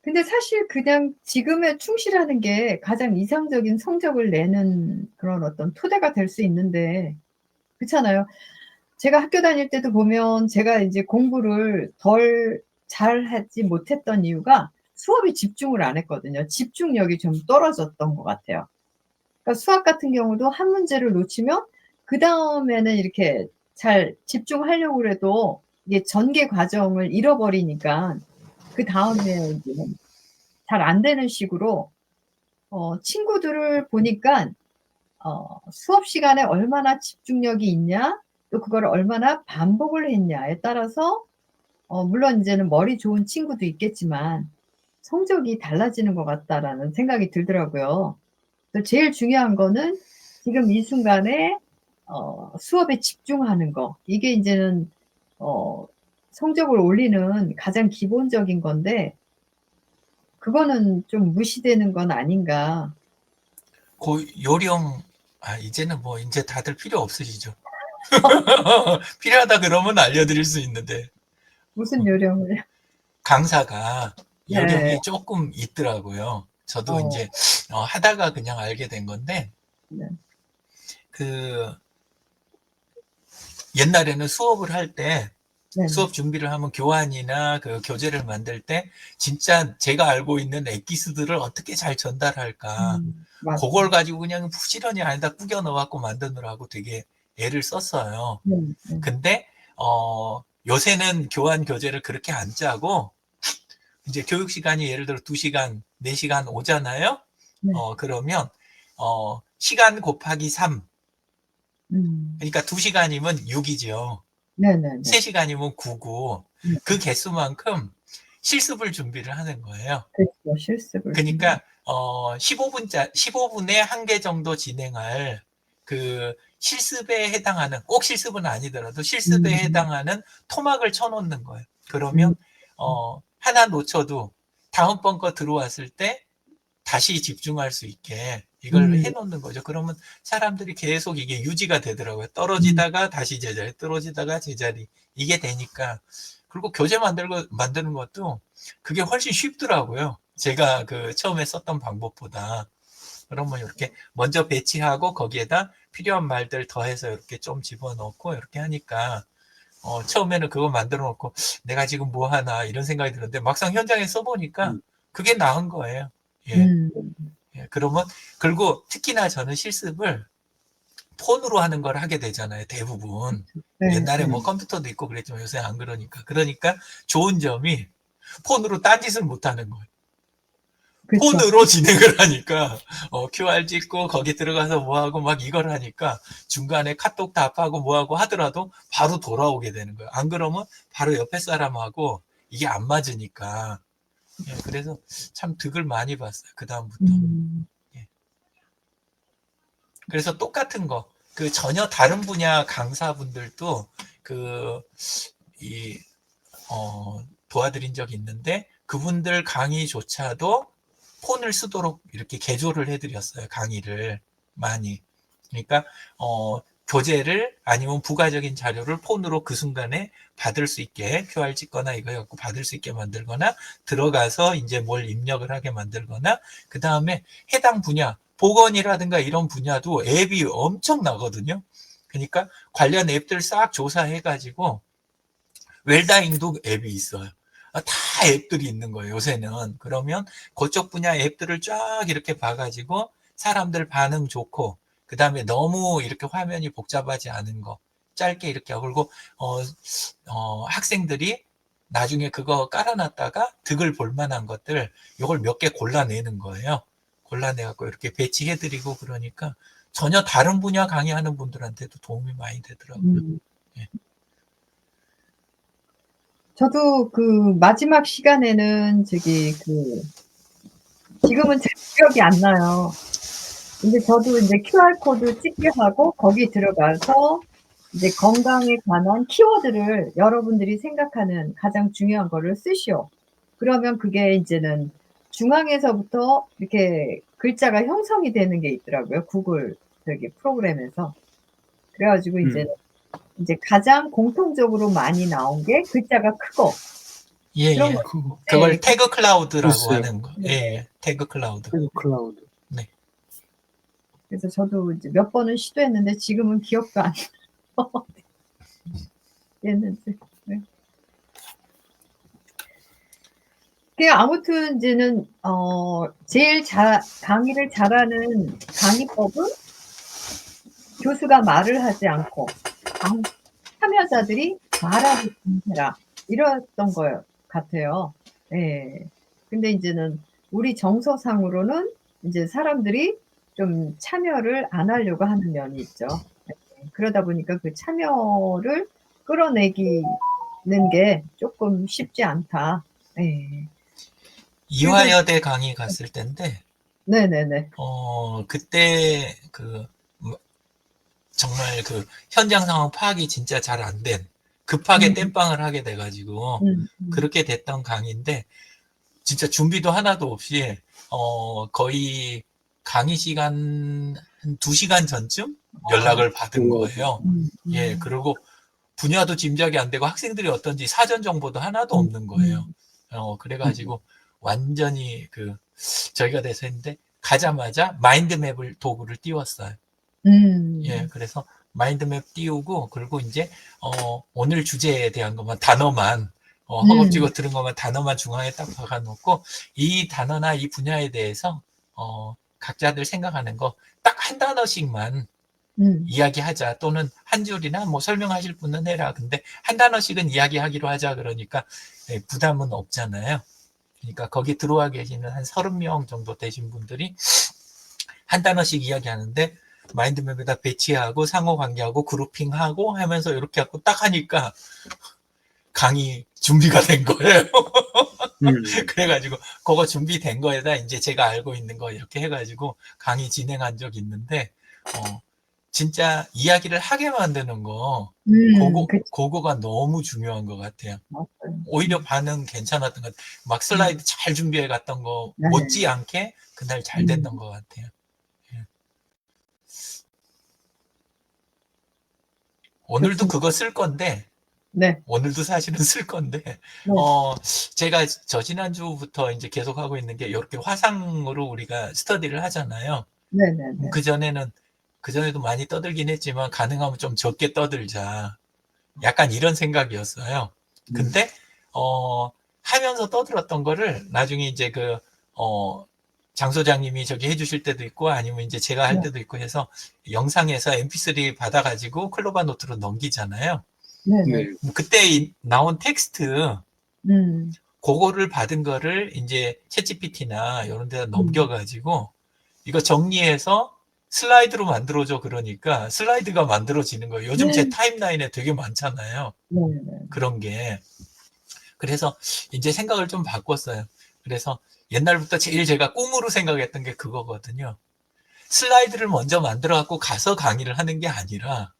근데 사실 그냥 지금에 충실하는 게 가장 이상적인 성적을 내는 그런 어떤 토대가 될 수 있는데 그렇잖아요. 제가 학교 다닐 때도 보면 제가 이제 공부를 덜 잘하지 못했던 이유가 수업에 집중을 안 했거든요. 집중력이 좀 떨어졌던 것 같아요. 그러니까 수학 같은 경우도 한 문제를 놓치면 그다음에는 이렇게 잘 집중하려고 해도 이게 전개 과정을 잃어버리니까 그다음에 이제는 잘 안 되는 식으로 친구들을 보니까 수업 시간에 얼마나 집중력이 있냐, 또 그거를 얼마나 반복을 했냐에 따라서 물론 이제는 머리 좋은 친구도 있겠지만 성적이 달라지는 것 같다라는 생각이 들더라고요. 또 제일 중요한 거는 지금 이 순간에 수업에 집중하는 거. 이게 이제는 성적을 올리는 가장 기본적인 건데 그거는 좀 무시되는 건 아닌가. 그 요령 이제는 뭐 이제 다들 필요 없으시죠. 필요하다 그러면 알려드릴 수 있는데 무슨 요령을? 강사가 네. 요령이 조금 있더라고요. 저도 이제 하다가 그냥 알게 된 건데 네. 그 옛날에는 수업을 할 때 네네. 수업 준비를 하면 교환이나 그 교재를 만들 때 진짜 제가 알고 있는 엑기스들을 어떻게 잘 전달할까 맞아요. 그걸 가지고 그냥 부지런히 안에다 꾸겨 넣어갖고 만드느라고 되게 애를 썼어요. 근데 요새는 교환 교재를 그렇게 안 짜고 이제 교육 시간이 예를 들어 2시간, 4시간 오잖아요. 네. 그러면 시간 곱하기 3. 음. 그러니까 2시간이면 6이죠. 네네네. 3시간이면 9고 그 개수만큼 실습을 준비를 하는 거예요. 그렇죠. 실습을. 그러니까 15분에 한 개 정도 진행할 그 실습에 해당하는 꼭 실습은 아니더라도 실습에 해당하는 토막을 쳐놓는 거예요. 그러면 하나 놓쳐도 다음번 거 들어왔을 때 다시 집중할 수 있게 이걸 해놓는 거죠. 그러면 사람들이 계속 이게 유지가 되더라고요. 떨어지다가 다시 제자리, 떨어지다가 제자리 이게 되니까. 그리고 교재 만드는 것도 그게 훨씬 쉽더라고요. 제가 그 처음에 썼던 방법보다. 그러면 이렇게 먼저 배치하고 거기에다 필요한 말들 더해서 이렇게 좀 집어넣고 이렇게 하니까 처음에는 그거 만들어 놓고 내가 지금 뭐 하나 이런 생각이 들었는데 막상 현장에 써보니까 그게 나은 거예요. 예. 예, 그러면 그리고 특히나 저는 실습을 폰으로 하는 걸 하게 되잖아요. 대부분. 네. 옛날에 뭐 컴퓨터도 있고 그랬지만 요새 안 그러니까. 그러니까 좋은 점이 폰으로 딴짓을 못 하는 거예요. 그쵸. 폰으로 진행을 하니까 QR 찍고 거기 들어가서 뭐하고 막 이걸 하니까 중간에 카톡 답하고 뭐하고 하더라도 바로 돌아오게 되는 거예요. 안 그러면 바로 옆에 사람하고 이게 안 맞으니까. 예, 그래서 참 득을 많이 봤어요. 그 다음부터. 예. 그래서 똑같은 거, 그 전혀 다른 분야 강사분들도 도와드린 적이 있는데 그분들 강의조차도 폰을 쓰도록 이렇게 개조를 해드렸어요. 강의를 많이. 그러니까 교재를 아니면 부가적인 자료를 폰으로 그 순간에 받을 수 있게 QR 찍거나 이거 해갖고 받을 수 있게 만들거나 들어가서 이제 뭘 입력을 하게 만들거나 그 다음에 해당 분야 보건이라든가 이런 분야도 앱이 엄청 나거든요. 그러니까 관련 앱들 싹 조사해가지고 웰다잉도 앱이 있어요. 다 앱들이 있는 거예요, 요새는. 그러면 그쪽 분야 앱들을 쫙 이렇게 봐가지고 사람들 반응 좋고, 그 다음에 너무 이렇게 화면이 복잡하지 않은 거, 짧게 이렇게 하고, 그리고, 학생들이 나중에 그거 깔아놨다가 득을 볼 만한 것들, 요걸 몇 개 골라내는 거예요. 골라내갖고 이렇게 배치해드리고 그러니까 전혀 다른 분야 강의하는 분들한테도 도움이 많이 되더라고요. 예. 저도 그 마지막 시간에는 지금은 잘 기억이 안 나요. 근데 저도 이제 QR코드 찍게 하고 거기 들어가서 이제 건강에 관한 키워드를 여러분들이 생각하는 가장 중요한 거를 쓰시오. 그러면 그게 이제는 중앙에서부터 이렇게 글자가 형성이 되는 게 있더라고요. 구글 프로그램에서. 그래가지고 이제 가장 공통적으로 많이 나온 게 글자가 크고. 예, 그런 예. 거. 그걸 네. 태그 클라우드라고 글쎄요. 하는 거. 예, 예. 태그 클라우드. 클라우드. 네. 그래서 저도 이제 몇 번은 시도했는데 지금은 기억도 안 나요. 했는데. 네. 아무튼 이제는 제일 강의를 잘하는 강의법은 교수가 말을 하지 않고 참여자들이 말하기 해라, 이랬던 것 같아요. 예. 근데 이제는 우리 정서상으로는 이제 사람들이 좀 참여를 안 하려고 하는 면이 있죠. 그러다 보니까 그 참여를 끌어내기는 게 조금 쉽지 않다. 예. 이화여대 강의 갔을 때인데, 네네네. 그때 정말 현장 상황 파악이 진짜 잘 안 된, 급하게 땜빵을 하게 돼가지고, 그렇게 됐던 강의인데, 진짜 준비도 하나도 없이, 거의 강의 시간 한 2시간 전쯤 연락을 받은 거예요. 예, 그리고 분야도 짐작이 안 되고 학생들이 어떤지 사전 정보도 하나도 없는 거예요. 그래가지고 완전히 저희가 돼서 했는데, 가자마자 마인드맵을 도구를 띄웠어요. 예, 그래서 마인드맵 띄우고, 그리고 이제 오늘 주제에 대한 것만, 단어만 허겁지겁 들은 것만 단어만 중앙에 딱 박아놓고, 이 단어나 이 분야에 대해서 각자들 생각하는 거 딱 한 단어씩만 이야기하자, 또는 한 줄이나 뭐 설명하실 분은 해라. 근데 한 단어씩은 이야기하기로 하자. 그러니까 부담은 없잖아요. 그러니까 거기 들어와 계시는 한 30명 정도 되신 분들이 한 단어씩 이야기하는데, 마인드맵에다 배치하고 상호관계하고 그룹핑하고 하면서 이렇게 하고 딱 하니까 강의 준비가 된 거예요. 그래가지고 그거 준비된 거에다 이제 제가 알고 있는 거 이렇게 해가지고 강의 진행한 적이 있는데, 진짜 이야기를 하게 만드는 거, 그거가 너무 중요한 것 같아요. 맞아요. 오히려 반응 괜찮았던 것 같아요. 막 슬라이드 잘 준비해 갔던 거 못지않게 그날 잘 됐던 것 같아요. 예. 오늘도 그거 쓸 건데, 네. 오늘도 사실은 쓸 건데, 제가 지난주부터 이제 계속 하고 있는 게, 이렇게 화상으로 우리가 스터디를 하잖아요. 네네네. 그전에도 많이 떠들긴 했지만, 가능하면 좀 적게 떠들자. 약간 이런 생각이었어요. 근데, 하면서 떠들었던 거를 나중에 이제 장 소장님이 저기 해주실 때도 있고, 아니면 이제 제가 할 때도 있고 해서 영상에서 mp3 받아가지고 클로바 노트로 넘기잖아요. 네네. 그때 나온 텍스트, 그거를 받은 거를 이제 챗GPT나 이런 데다 넘겨가지고 이거 정리해서 슬라이드로 만들어줘. 그러니까 슬라이드가 만들어지는 거예요. 요즘 제 타임라인에 되게 많잖아요. 그런 게. 그래서 이제 생각을 좀 바꿨어요. 그래서 옛날부터 제일 제가 꿈으로 생각했던 게 그거거든요. 슬라이드를 먼저 만들어 갖고 가서 강의를 하는 게 아니라,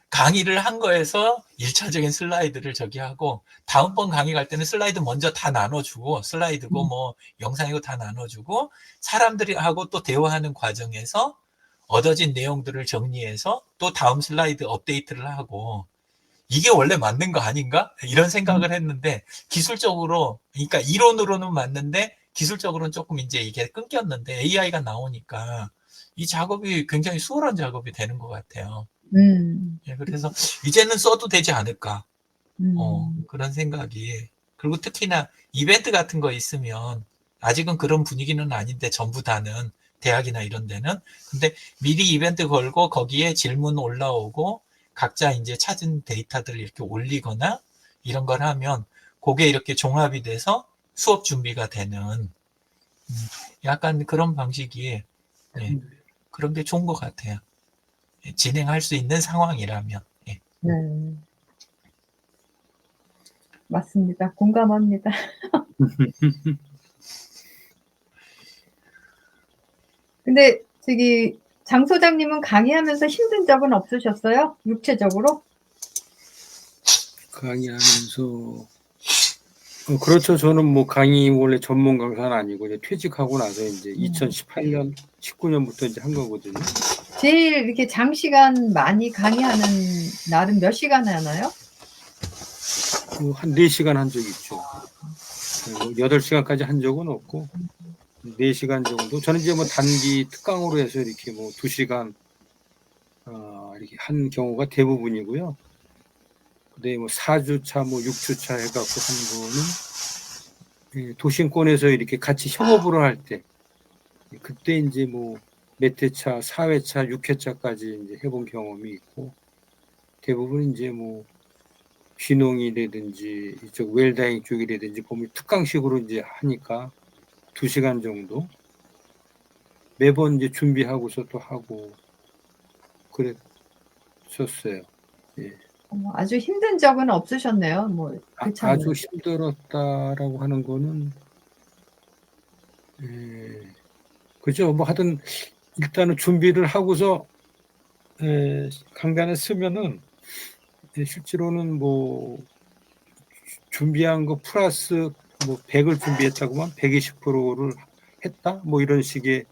강의를 한 거에서 1차적인 슬라이드를 저기 하고, 다음번 강의 갈 때는 슬라이드 먼저 다 나눠주고, 슬라이드고 뭐 영상이고 다 나눠주고, 사람들이 하고 또 대화하는 과정에서 얻어진 내용들을 정리해서 또 다음 슬라이드 업데이트를 하고, 이게 원래 맞는 거 아닌가? 이런 생각을 했는데, 기술적으로, 그러니까 이론으로는 맞는데 기술적으로는 조금 이제 이게 끊겼는데 AI가 나오니까 이 작업이 굉장히 수월한 작업이 되는 것 같아요. 예, 그래서 이제는 써도 되지 않을까. 그런 생각이. 그리고 특히나 이벤트 같은 거 있으면 아직은 그런 분위기는 아닌데 전부 다는 대학이나 이런 데는 근데 미리 이벤트 걸고 거기에 질문 올라오고 각자 이제 찾은 데이터들을 이렇게 올리거나 이런 걸 하면 그게 이렇게 종합이 돼서 수업 준비가 되는 약간 그런 방식이 예, 그런 게 좋은 것 같아요. 예, 진행할 수 있는 상황이라면. 예. 네. 맞습니다. 공감합니다. 근데 저기 장 소장님은 강의하면서 힘든 적은 없으셨어요? 육체적으로? 강의하면서 그렇죠. 저는 뭐 강의 원래 전문 강사는 아니고 이제 퇴직하고 나서 이제 2018년, 19년부터 이제 한 거거든요. 제일 이렇게 장시간 많이 강의하는 날은 몇 시간 하나요? 한 4시간 한 적이 있죠. 8시간까지 한 적은 없고 4시간 정도. 저는 이제 뭐 단기 특강으로 해서 이렇게 뭐 2시간 이렇게 한 경우가 대부분이고요. 근데 뭐 4주차, 뭐 6주차 해갖고 한 거는 도심권에서 이렇게 같이 협업을 할 때, 그때 이제 뭐 몇 회차, 4회차, 6회차까지 이제 해본 경험이 있고, 대부분 이제 뭐 귀농이라든지 이쪽 웰다잉 쪽이라든지 보면 특강식으로 이제 하니까 2시간 정도 매번 이제 준비하고서 또 하고 그랬었어요. 예. 아주 힘든 적은 없으셨네요. 뭐 아주 힘들었다라고 하는 거는 그죠. 뭐 하여튼 일단은 준비를 하고서 강단에 쓰면은 실제로는 뭐 준비한 거 플러스 뭐 100을 준비했다고만 120%를 했다 뭐 이런 식의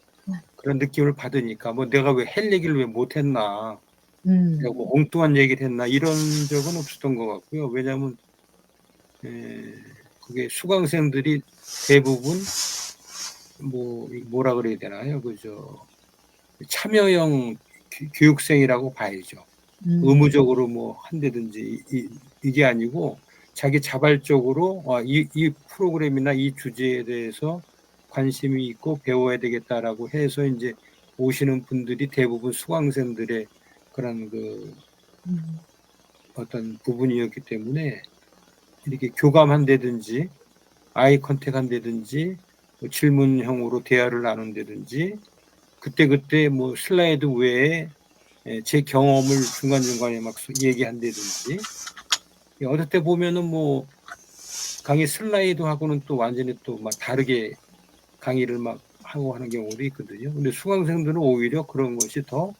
그런 느낌을 받으니까 뭐 내가 왜 할 얘기를 왜 못했나 내가 뭐 엉뚱한 얘기를 했나 이런 적은 없었던 것 같고요. 왜냐하면 그게 수강생들이 대부분 뭐라 그래야 되나요? 그저 참여형 교육생이라고 봐야죠. 의무적으로 뭐 한다든지 이게 아니고 자기 자발적으로 이 프로그램이나 이 주제에 대해서 관심이 있고 배워야 되겠다라고 해서 이제 오시는 분들이 대부분 수강생들의 그런 그 어떤 부분이었기 때문에 이렇게 교감한다든지 아이 컨택 한다든지 뭐 질문형으로 대화를 나눈다든지 그때 뭐 슬라이드 외에 제 경험을 중간중간에 막 얘기한다든지 어떨 때 보면은 뭐 강의 슬라이드하고는 또 완전히 또 막 다르게 강의를 막 하고 하는 경우도 있거든요. 근데 수강생들은 오히려 그런 것이 더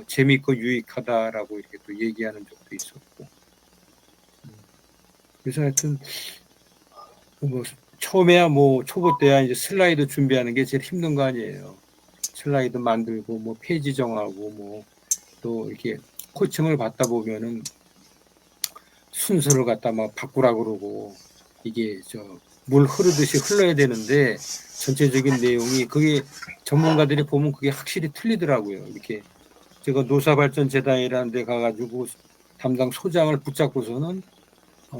재미있고 유익하다라고 이렇게 또 얘기하는 적도 있었고. 그래서 하여튼 뭐 처음에야 뭐 초보 때야 이제 슬라이드 준비하는 게 제일 힘든 거 아니에요. 슬라이드 만들고 뭐 페이지 정하고 뭐 또 이렇게 코칭을 받다 보면은 순서를 갖다 막 바꾸라 그러고 이게 물 흐르듯이 흘러야 되는데 전체적인 내용이 그게 전문가들이 보면 그게 확실히 틀리더라고요. 이렇게 제가 노사발전재단이라는 데 가가지고 담당 소장을 붙잡고서는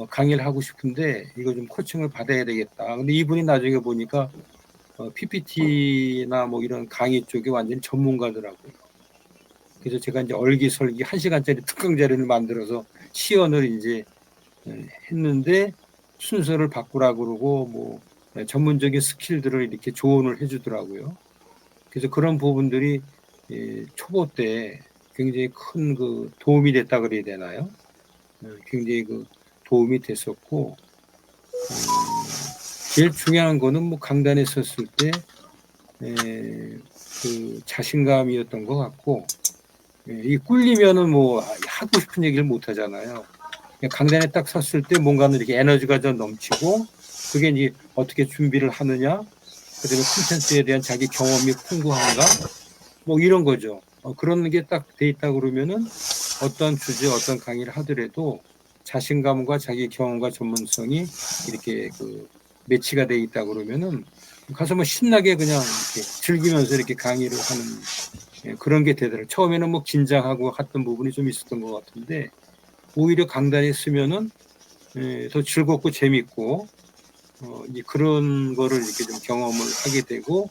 강의를 하고 싶은데 이거 좀 코칭을 받아야 되겠다. 근데 이분이 나중에 보니까 PPT나 뭐 이런 강의 쪽에 완전히 전문가더라고요. 그래서 제가 이제 얼기설기 1시간짜리 특강 자료를 만들어서 시연을 이제 했는데 순서를 바꾸라 그러고 뭐 전문적인 스킬들을 이렇게 조언을 해주더라고요. 그래서 그런 부분들이 초보 때 굉장히 큰 그 도움이 됐다 그래야 되나요? 굉장히 그 도움이 됐었고 제일 중요한 거는 뭐 강단에 섰을 때 그 자신감이었던 것 같고 이 꿀리면은 뭐 하고 싶은 얘기를 못 하잖아요. 강단에 딱 섰을 때 뭔가는 이렇게 에너지가 좀 넘치고 그게 이제 어떻게 준비를 하느냐 그다음에 콘텐츠에 대한 자기 경험이 풍부한가 뭐 이런 거죠. 그런 게 딱 돼 있다 그러면은 어떤 주제 어떤 강의를 하더라도 자신감과 자기 경험과 전문성이 이렇게 그 매치가 돼 있다 그러면은 가서 뭐 신나게 그냥 이렇게 즐기면서 이렇게 강의를 하는 그런 게 되더라고요. 처음에는 뭐 긴장하고 했던 부분이 좀 있었던 것 같은데 오히려 강단에 쓰면은 더 즐겁고 재밌고 이제 그런 거를 이렇게 좀 경험을 하게 되고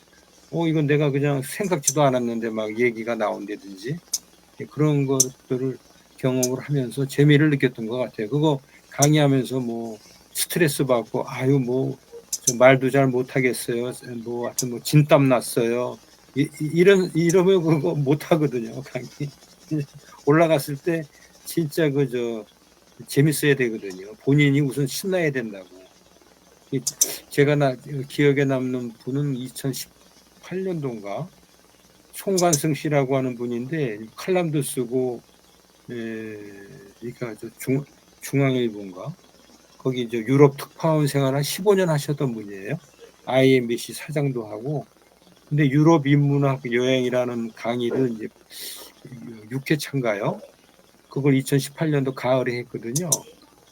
이건 내가 그냥 생각지도 않았는데 막 얘기가 나온다든지 그런 것들을 경험을 하면서 재미를 느꼈던 것 같아요. 그거 강의하면서 뭐 스트레스 받고 아유 뭐 저 말도 잘 못하겠어요. 뭐 하여튼 뭐 진땀 났어요. 이러면 그거 못하거든요. 강의 올라갔을 때 진짜 그저 재밌어야 되거든요. 본인이 우선 신나야 된다고. 제가 기억에 남는 분은 2018년도인가 송관승 씨라고 하는 분인데 칼럼도 쓰고 그러니까 중앙일보인가 거기 이제 유럽 특파원 생활 한 15년 하셨던 분이에요. IMBC 사장도 하고 근데 유럽 인문학 여행이라는 강의를 이제 6회차인가요? 그걸 2018년도 가을에 했거든요.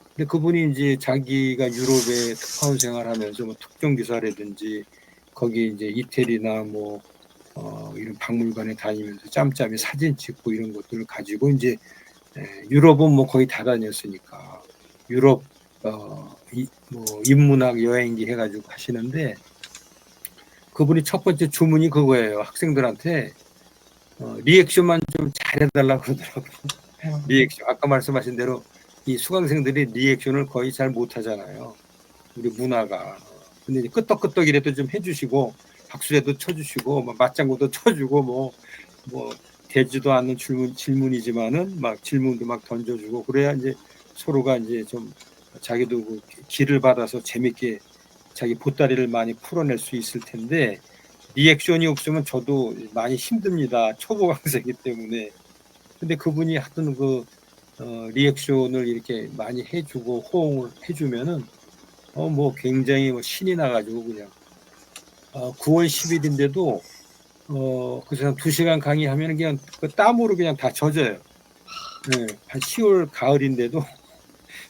근데 그분이 이제 자기가 유럽에 특파원 생활하면서 뭐 특종 기사라든지 거기 이제 이태리나 뭐 이런 박물관에 다니면서 짬짬이 사진 찍고 이런 것들을 가지고 이제 유럽은 뭐 거의 다 다녔으니까 유럽 뭐 인문학 여행지 해가지고 하시는데 그분이 첫 번째 주문이 그거예요. 학생들한테 리액션만 좀 잘해달라고 그러더라고요. 리액션 아까 말씀하신 대로 이 수강생들이 리액션을 거의 잘 못하잖아요. 우리 문화가. 근데 이제 끄떡끄떡이라도 좀 해주시고 박수라도 쳐주시고 막 맞장구도 쳐주고 뭐 되지도 않는 질문이지만은 막 질문도 막 던져주고 그래야 이제 서로가 이제 좀 자기도 그 기를 받아서 재밌게 자기 보따리를 많이 풀어낼 수 있을 텐데 리액션이 없으면 저도 많이 힘듭니다. 초보 강사이기 때문에. 근데 그분이 하여튼 그 리액션을 이렇게 많이 해주고 호응을 해주면은 뭐 굉장히 뭐 신이 나가지고 그냥 9월 10일인데도 그 사람 2시간 강의하면 그냥 그 땀으로 그냥 다 젖어요. 네, 한 10월 가을인데도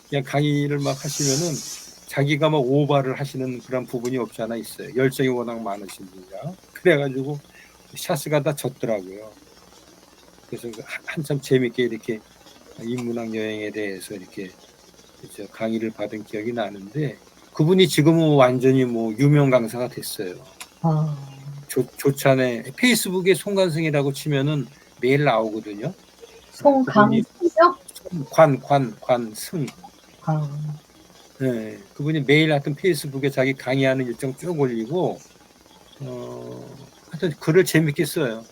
그냥 강의를 막 하시면은 자기가 막 오바를 하시는 그런 부분이 없지 않아 있어요. 열정이 워낙 많으신 분이라. 그래가지고 샷스가 다 졌더라고요. 그래서 한참 재밌게 이렇게 인문학 여행에 대해서 이렇게 강의를 받은 기억이 나는데 그분이 지금은 완전히 뭐 유명 강사가 됐어요. 조찬에 페이스북에 송관승이라고 치면은 매일 나오거든요. 송강승이요? 관승. 아, 네, 그분이 매일 하여튼 페이스북에 자기 강의하는 일정 쭉 올리고 하여튼 글을 재밌게 써요.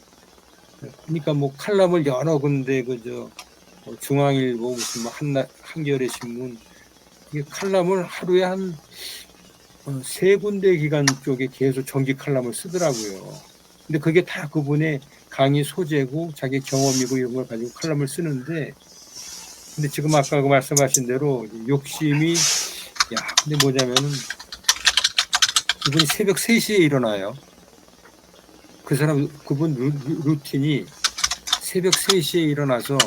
그러니까 뭐 칼럼을 여러 군데 그저 중앙일보 무슨 뭐 한겨레 신문 이게 칼럼을 하루에 한 3군데 기간 쪽에 계속 정기 칼럼을 쓰더라고요. 근데 그게 다 그분의 강의 소재고 자기 경험이고 이런 걸 가지고 칼럼을 쓰는데 근데 지금 아까 그 말씀하신 대로 욕심이 근데 뭐냐면은 그분이 새벽 3시에 일어나요. 그분 루틴이 새벽 3시에 일어나서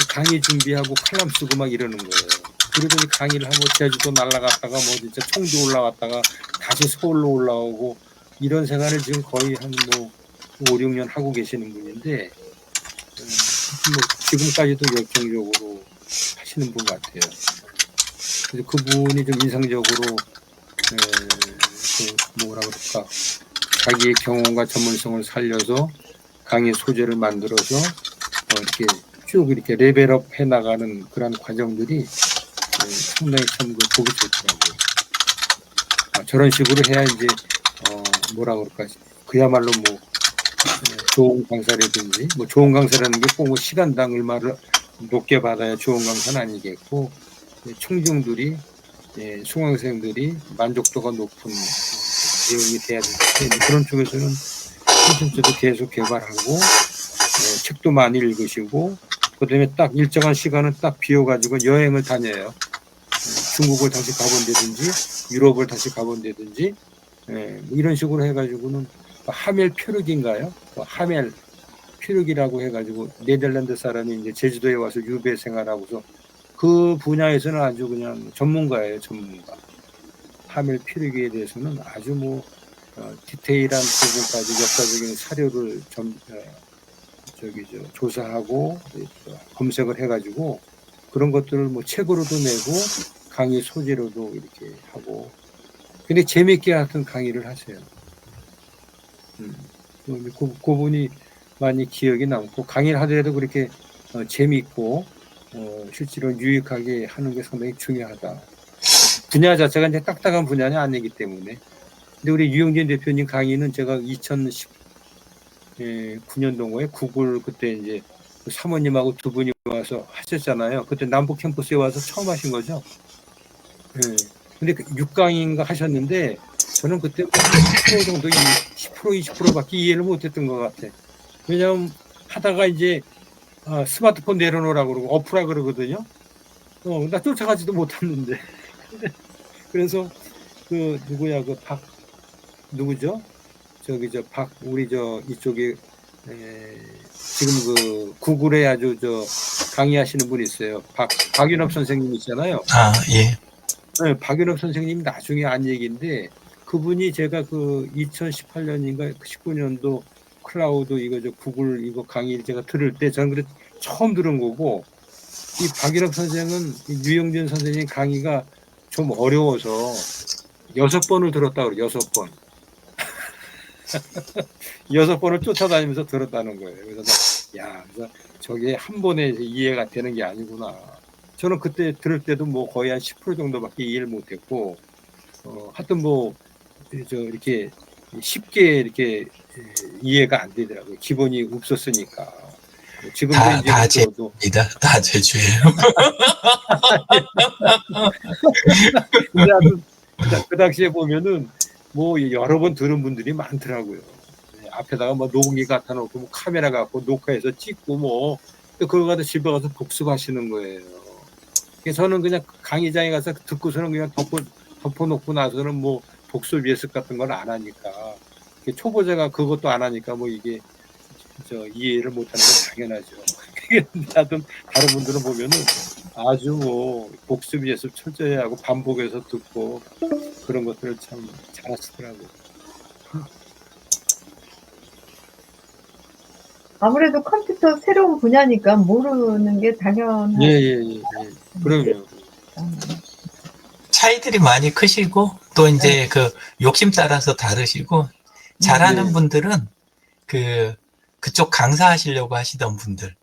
강의 준비하고 칼럼 쓰고 막 이러는 거예요. 그러더니 강의를 하고 제주도 날아갔다가 뭐 진짜 청주 올라갔다가 다시 서울로 올라오고 이런 생활을 지금 거의 한 뭐 5, 6년 하고 계시는 분인데 뭐 지금까지도 열정적으로 하시는 분 같아요. 그래서 그분이 좀 인상적으로 뭐라 그럴까 자기의 경험과 전문성을 살려서 강의 소재를 만들어서 이렇게 쭉 이렇게 레벨업 해 나가는 그런 과정들이 상당히 참 보기 좋더라고요. 저런 식으로 해야 이제 뭐라 그럴까 그야말로 뭐 좋은 강사라든지 뭐 좋은 강사라는 게 꼭 뭐 시간당 얼마를 높게 받아야 좋은 강사는 아니겠고 청중들이 수강생들이 만족도가 높은 내용이 돼야 되는데 그런 쪽에서는 콘텐츠도 계속 개발하고 책도 많이 읽으시고 그다음에 딱 일정한 시간은 딱 비워가지고 여행을 다녀요. 중국을 다시 가본다든지 유럽을 다시 가본다든지 뭐 이런 식으로 해가지고는 하멜 퓨르기인가요? 하멜 퓨르기라고 해가지고 네덜란드 사람이 이제 제주도에 와서 유배 생활하고서 그 분야에서는 아주 그냥 전문가예요, 전문가. 파멸 필요기에 대해서는 아주 뭐 디테일한 부분까지 역사적인 사료를 조사하고 검색을 해가지고 그런 것들을 뭐 책으로도 내고 강의 소재로도 이렇게 하고 근데 재밌게 하여튼 강의를 하세요. 그분이 많이 기억이 남고 강의를 하더라도 그렇게 재밌고 실제로 유익하게 하는 게 상당히 중요하다. 분야 자체가 이제 딱딱한 분야는 아니기 때문에. 근데 우리 유영진 대표님 강의는 제가 2019년도에 구글 그때 이제 사모님하고 두 분이 와서 하셨잖아요. 그때 남북 캠퍼스에 와서 처음 하신 거죠. 예. 근데 6강인가 하셨는데 저는 그때 10% 정도 10% 20%밖에 이해를 못했던 것 같아. 왜냐하면 하다가 이제 스마트폰 내려놓으라고 그러고 어프라 그러거든요. 나 쫓아가지도 못했는데. 그래서 누구죠? 우리 이쪽에 지금 구글에 아주 강의하시는 분이 있어요. 박윤업 선생님 있잖아요. 아, 예. 네, 박윤업 선생님 나중에 한 얘기인데 그분이 제가 2018년인가 19년도 클라우드 구글 이거 강의를 제가 들을 때 저는 처음 들은 거고 이 박윤업 선생은 유영진 선생님 강의가 좀 어려워서 6번을 들었다 그래요. 6번. 6번을 쫓아다니면서 들었다는 거예요. 그래서 그래서 저게 한 번에 이해가 되는 게 아니구나. 저는 그때 들을 때도 뭐 거의 한 10% 정도밖에 이해를 못했고, 하여튼 이렇게 쉽게 이렇게 이해가 안 되더라고요. 기본이 없었으니까. 지금도 다 이제 제주입니다. 다 제주예요. 근데 그 당시에 보면은 뭐 여러 번 들은 분들이 많더라고요. 앞에다가 뭐 녹음기 갖다 놓고 뭐 카메라 갖고 녹화해서 찍고 뭐 그거 가서 집에 가서 복습하시는 거예요. 그래서 저는 그냥 강의장에 가서 듣고서는 그냥 덮어놓고 나서는 뭐 복습 예습 같은 걸 안 하니까 초보자가 그것도 안 하니까 뭐 이게 이해를 못하는 건 당연하죠. 하여튼 다른 분들은 보면은 아주 뭐 복습 예습 철저히 하고 반복해서 듣고 그런 것들을 참 잘하시더라고요. 아무래도 컴퓨터 새로운 분야니까 모르는 게 당연하죠. 예. 그럼요. 차이들이 많이 크시고 또 이제 욕심 따라서 다르시고 잘하는 분들은 그쪽 강사하시려고 하시던 분들.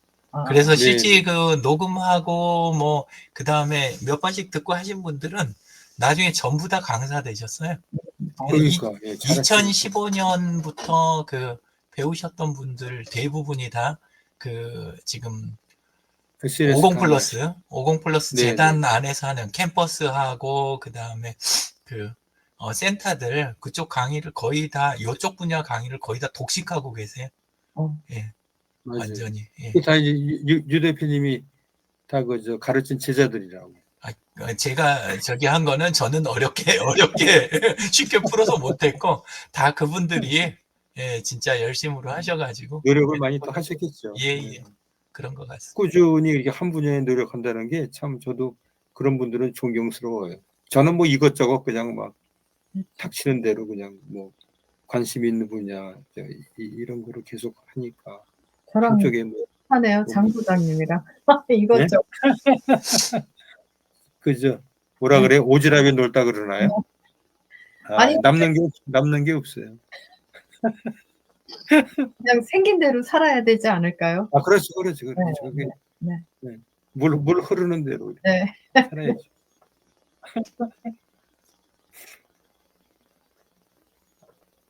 그래서 실제 녹음하고 뭐 그 다음에 몇 번씩 듣고 하신 분들은 나중에 전부 다 강사 되셨어요. 그러니까 2015년부터 배우셨던 분들 대부분이 다 지금 50 플러스 재단 안에서 하는 캠퍼스하고 그 다음에 센터들 그쪽 강의를 거의 다 이쪽 분야 강의를 거의 다 독식하고 계세요. 예, 맞아요. 완전히. 예. 다 이제 유 대표님이 다 가르친 제자들이라고. 제가 한 거는 저는 어렵게 쉽게 풀어서 못했고 다 그분들이 진짜 열심으로 하셔가지고 노력을 많이 또 하셨겠죠. 예. 그런 것 같습니다. 꾸준히 이렇게 한 분야에 노력한다는 게 참 저도 그런 분들은 존경스러워요. 저는 뭐 이것저것 그냥 막 닥치는 대로 그냥 뭐 관심 있는 분야 이런 거를 계속 하니까 저랑 한쪽에 하네요. 장 부장님이랑 이것저것. 그죠? 뭐라 그래? 오지랖에 놀다 그러나요? 아니, 남는 게 없어요. 그냥 생긴 대로 살아야 되지 않을까요? 그렇죠. 네. 물 흐르는 대로 살아야죠.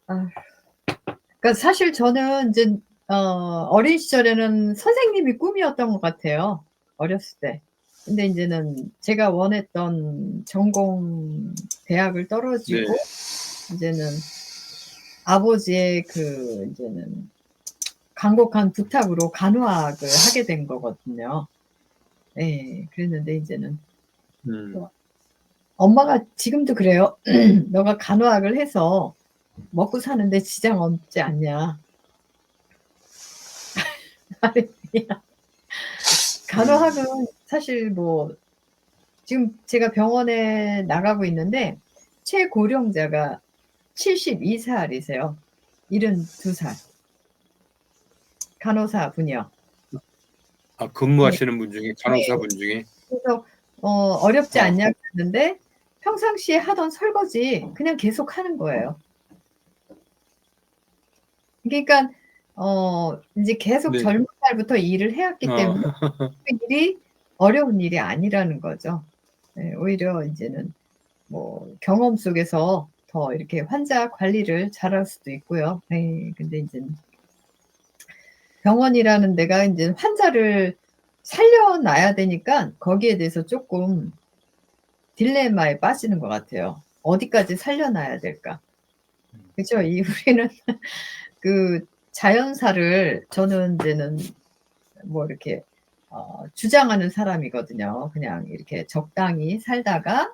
그러니까 사실 저는 이제 어린 시절에는 선생님이 꿈이었던 것 같아요. 어렸을 때. 근데 이제는 제가 원했던 전공 대학을 떨어지고 이제는 아버지의 이제는 간곡한 부탁으로 간호학을 하게 된 거거든요. 네, 그랬는데 이제는 엄마가 지금도 그래요. 너가 간호학을 해서 먹고 사는데 지장 없지 않냐. 간호학은 사실 뭐 지금 제가 병원에 나가고 있는데 최고령자가 72살이세요. 72살. 간호사 분이요. 아, 근무하시는 분 중에, 간호사분 중에. 그래서 어렵지 아. 않냐고 했는데 평상시에 하던 설거지 그냥 계속 하는 거예요. 그러니까 이제 계속 네. 젊은 날부터 일을 해왔기 때문에 그 일이 어려운 일이 아니라는 거죠. 네, 오히려 이제는 뭐 경험 속에서 더 이렇게 환자 관리를 잘할 수도 있고요. 네, 근데 이제는 병원이라는 데가 이제 환자를 살려놔야 되니까 거기에 대해서 조금 딜레마에 빠지는 것 같아요. 어디까지 살려놔야 될까? 그죠? 우리는 그 자연사를 저는 이제는 뭐 이렇게 주장하는 사람이거든요. 그냥 이렇게 적당히 살다가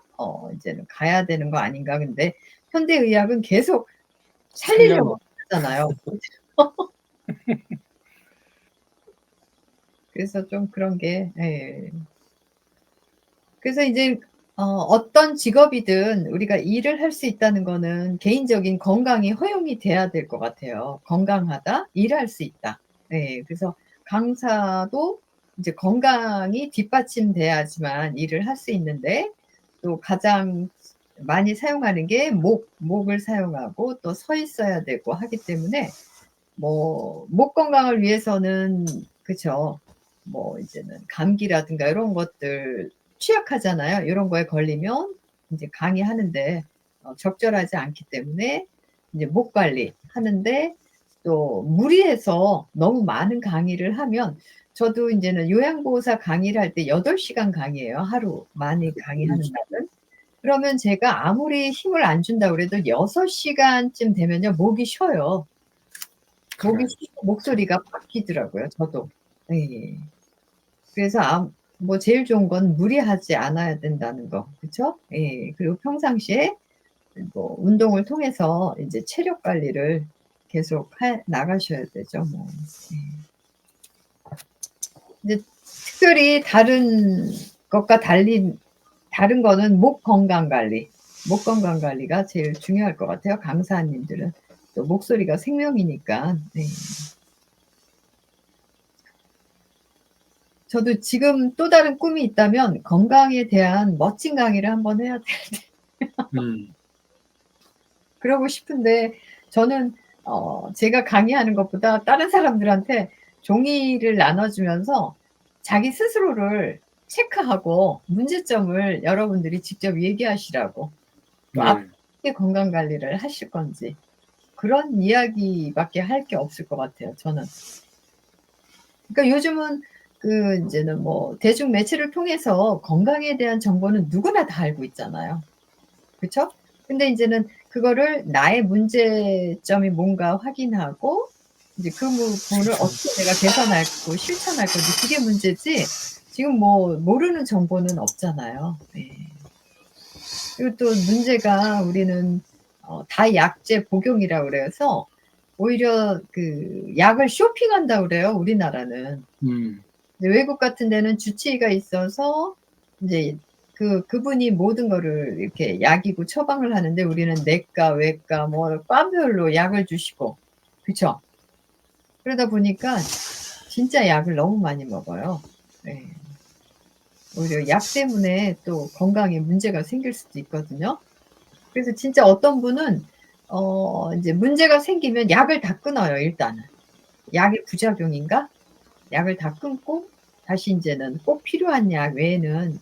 이제는 가야 되는 거 아닌가. 근데 현대의학은 계속 살리려고 하잖아요. 그래서 좀 그런 게, 예. 그래서 이제 어떤 직업이든 우리가 일을 할 수 있다는 거는 개인적인 건강이 허용이 돼야 될 것 같아요. 건강하다, 일할 수 있다. 예. 그래서 강사도 이제 건강이 뒷받침돼야지만 일을 할 수 있는데 또 가장 많이 사용하는 게 목을 사용하고 또 서 있어야 되고 하기 때문에 뭐 목 건강을 위해서는 그쵸. 뭐 이제는 감기라든가 이런 것들 취약하잖아요. 요런 거에 걸리면 인제 강의하는데 적절하지 않기 때문에 이제 목 관리하는데 또 무리해서 너무 많은 강의를 하면 저도 인제는 요양보호사 강의를 할 때 8시간 강의해요, 하루 많이 강의하는 날은. 그러면 제가 아무리 힘을 안 준다 그래도 6시간쯤 되면요 목이 쉬어요. 목이 쉬고 목소리가 바뀌더라고요, 저도. 예. 그래서 뭐 제일 좋은 건 무리하지 않아야 된다는 거. 그쵸? 예. 그리고 평상시에 뭐 운동을 통해서 이제 체력 관리를 계속 나가셔야 되죠, 뭐. 예. 이제 특별히 다른 것과 달리 다른 거는 목 건강 관리. 목 건강 관리가 제일 중요할 것 같아요, 강사님들은. 또 목소리가 생명이니까. 네. 저도 지금 또 다른 꿈이 있다면 건강에 대한 멋진 강의를 한번 해야 되는데 그러고 싶은데 저는 제가 강의하는 것보다 다른 사람들한테 종이를 나눠주면서 자기 스스로를 체크하고 문제점을 여러분들이 직접 얘기하시라고 또 어떻게 건강 관리를 하실 건지 그런 이야기밖에 할 게 없을 것 같아요, 저는. 그러니까 요즘은 인제는 뭐 대중 매체를 통해서 건강에 대한 정보는 누구나 다 알고 있잖아요. 그쵸? 근데 인제는 그거를 나의 문제점이 뭔가 확인하고 이제 그 부분을 어떻게 내가 개선하고 실천할 건지 그게 문제지 지금 뭐 모르는 정보는 없잖아요. 예. 그리고 또 문제가 우리는 다 약제 복용이라 그래서 오히려 약을 쇼핑한다 그래요, 우리나라는. 외국 같은 데는 주치의가 있어서 인제 그분이 모든 거를 이렇게 약이고 처방을 하는데 우리는 내과, 외과 뭐 과별로 약을 주시고 그쵸? 그러다 보니까 진짜 약을 너무 많이 먹어요. 예. 오히려 약 때문에 또 건강에 문제가 생길 수도 있거든요. 그래서 진짜 어떤 분은 인제 문제가 생기면 약을 다 끊어요, 일단은. 약의 부작용인가? 약을 다 끊고 다시 인제는 꼭 필요한 약 외에는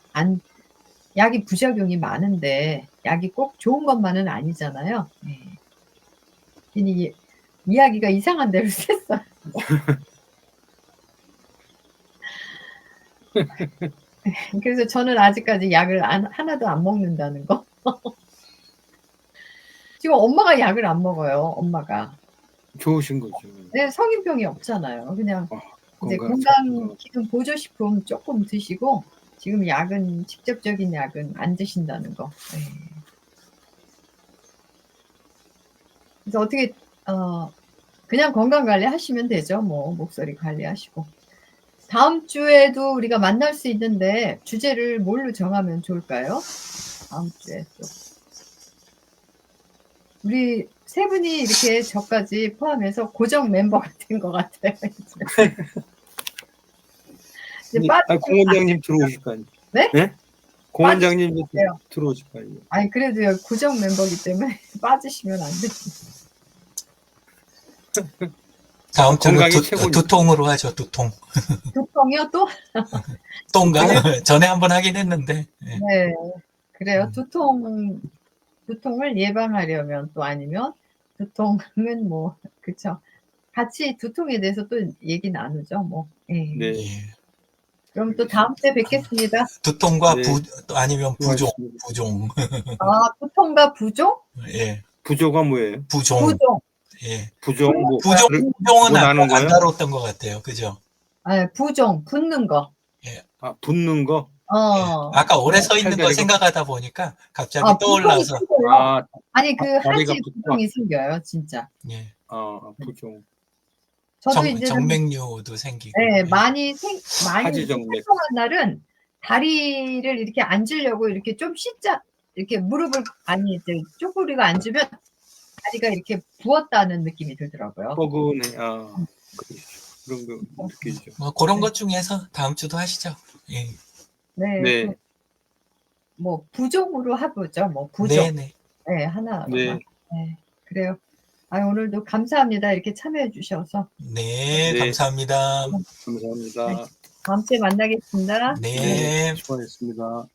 약이 부작용이 많은데 약이 꼭 좋은 것만은 아니잖아요. 예. 괜히 이야기가 이상한 데로 샜어요. 그래서 저는 아직까지 약을 하나도 안 먹는다는 거. 지금 엄마가 약을 안 먹어요, 엄마가. 좋으신 거죠. 네, 성인병이 없잖아요. 그냥 이제 건강 건강 기능 보조식품 쪼끔 드시고 지금 약은 직접적인 약은 안 드신다는 거. 예. 그래서 어떻게 그냥 건강 관리하시면 되죠, 뭐. 목소리 관리하시고. 다음 주에도 우리가 만날 수 있는데 주제를 뭘로 정하면 좋을까요? 다음 주에 또. 우리 세 분이 이렇게 저까지 포함해서 고정 멤버가 된 것 같아요. 이제 공 원장님 들어오실 거 아니에요? 네? 공 원장님 돼요. 들어오실 거 아니에요? 아니 그래도요 고정 멤버기 때문에 빠지시면 안 되지. 다음 주는 건강이 최고니까. 두통으로 하죠. 두통. 두통이요 또? 똥가 전에 한번 하긴 했는데. 예. 네. 그래요. 두통을 예방하려면 또 아니면 두통은 뭐 그쵸. 같이 두통에 대해서 또 얘기 나누죠. 뭐. 예. 네. 예. 그럼 또 다음 주에 뵙겠습니다. 두통과 네. 또 아니면 부종. 아 두통과 부종? 예. 부조가 뭐예요? 부종. 부종. 예. 부종 뭐 부종은 뭐 나는 안 거요? 다뤘던 것 같아요. 그죠? 아 부종 붓는 거. 아 붙는 거? 아까 오래 서 있는 거 팔다리가- 생각하다 보니까 갑자기 아, 떠올라서. 부종이 생겨요. 아, 아니 그 다리가 하지 부종이 생겨요 진짜. 예. 부종. 저도 이제 정맥류도 생기고. 네, 예. 많이 하지정맥. 활동한 날은 다리를 이렇게 앉으려고 이렇게 좀 이렇게 무릎을 아니 이제 쪼그리고 앉으면 다리가 이렇게 부었다는 느낌이 들더라고요. 뻐근해. 그런 거 느끼죠. 뭐 그런 것 중에서 다음 주도 하시죠. 예. 네. 네. 뭐 부종으로 해보죠. 뭐 부종. 네네. 네, 하나로만. 네. 네, 그래요. 오늘도 감사합니다. 이렇게 참여해 주셔서. 네, 네. 감사합니다. 감사합니다. 다음 주에 만나겠습니다. 네. 수고하셨습니다.